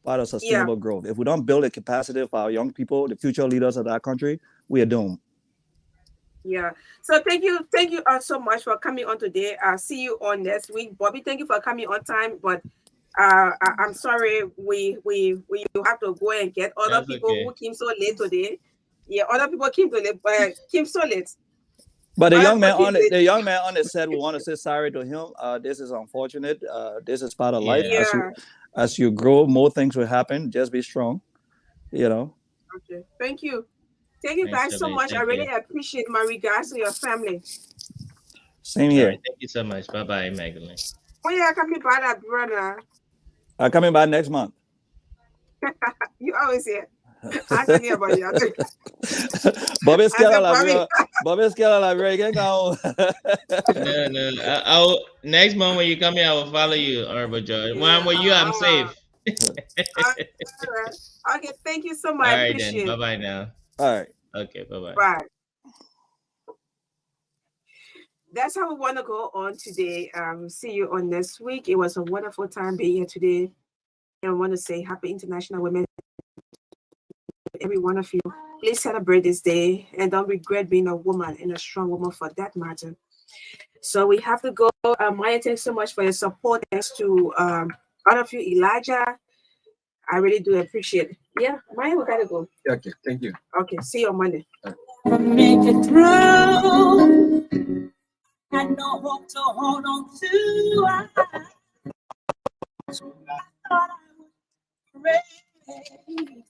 part of sustainable growth. If we don't build a capacity for our young people, the future leaders of our country, we are doomed. Yeah. So thank you all so much for coming on today. I'll see you on next week. Bobby, thank you for coming on time, but I'm sorry we have to go and get other people who came so late today. Yeah, other people came so late. But the young man on the set, we want to say sorry to him. This is unfortunate. This is part of life. As you grow, more things will happen. Just be strong. Okay. Thank you. Thank you guys so much. I really appreciate my regards to your family. Same here. Right, thank you so much. Bye-bye, Magdalene. When you are coming by that, brother? I'm coming by next month. You always here. I'm talking about you. Bobby's scared Liberia. No. Next month when you come here, I will follow you, Honorable George. When with you, I'm safe. All right. Okay, thank you so much. All right, then. Bye-bye now. All right. Okay, bye-bye. Bye. That's how we want to go on today. See you on next week. It was a wonderful time being here today. And I want to say happy International Women's Day to every one of you. Please celebrate this day and don't regret being a woman and a strong woman for that matter. So we have to go. Maya, thanks so much for your support. Thanks to all of you, Elijah. I really do appreciate it. Yeah, Maya, we gotta go. Okay, thank you. Okay, see you on Monday. Make it through. And no hope to hold on to. I thought I was ready.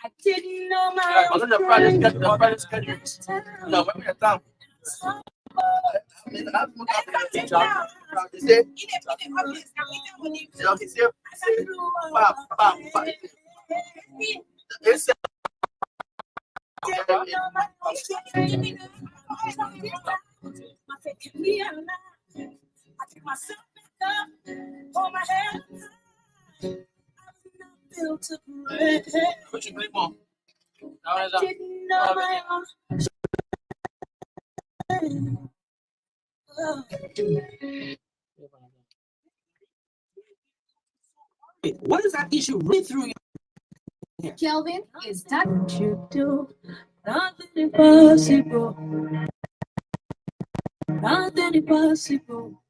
I didn't know my own I pick myself back up, hold my head high. I'm not built to break. I didn't know my own. What is that issue really through Kelvin, is that You do nothing impossible. Nothing impossible.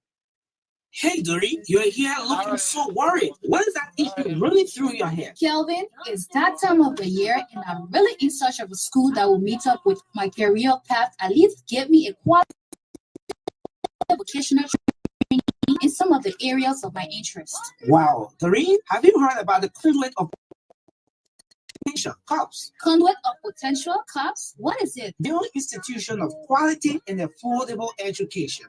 Hey, Dory, you're here looking so worried. What is that issue running through your head? Kelvin, it's that time of the year, and I'm really in search of a school that will meet up with my career path, at least give me a quality vocational training in some of the areas of my interest. Wow, Dory, have you heard about the conduit of potential COPS? Conduit of potential COPS? What is it? The only institution of quality and affordable education.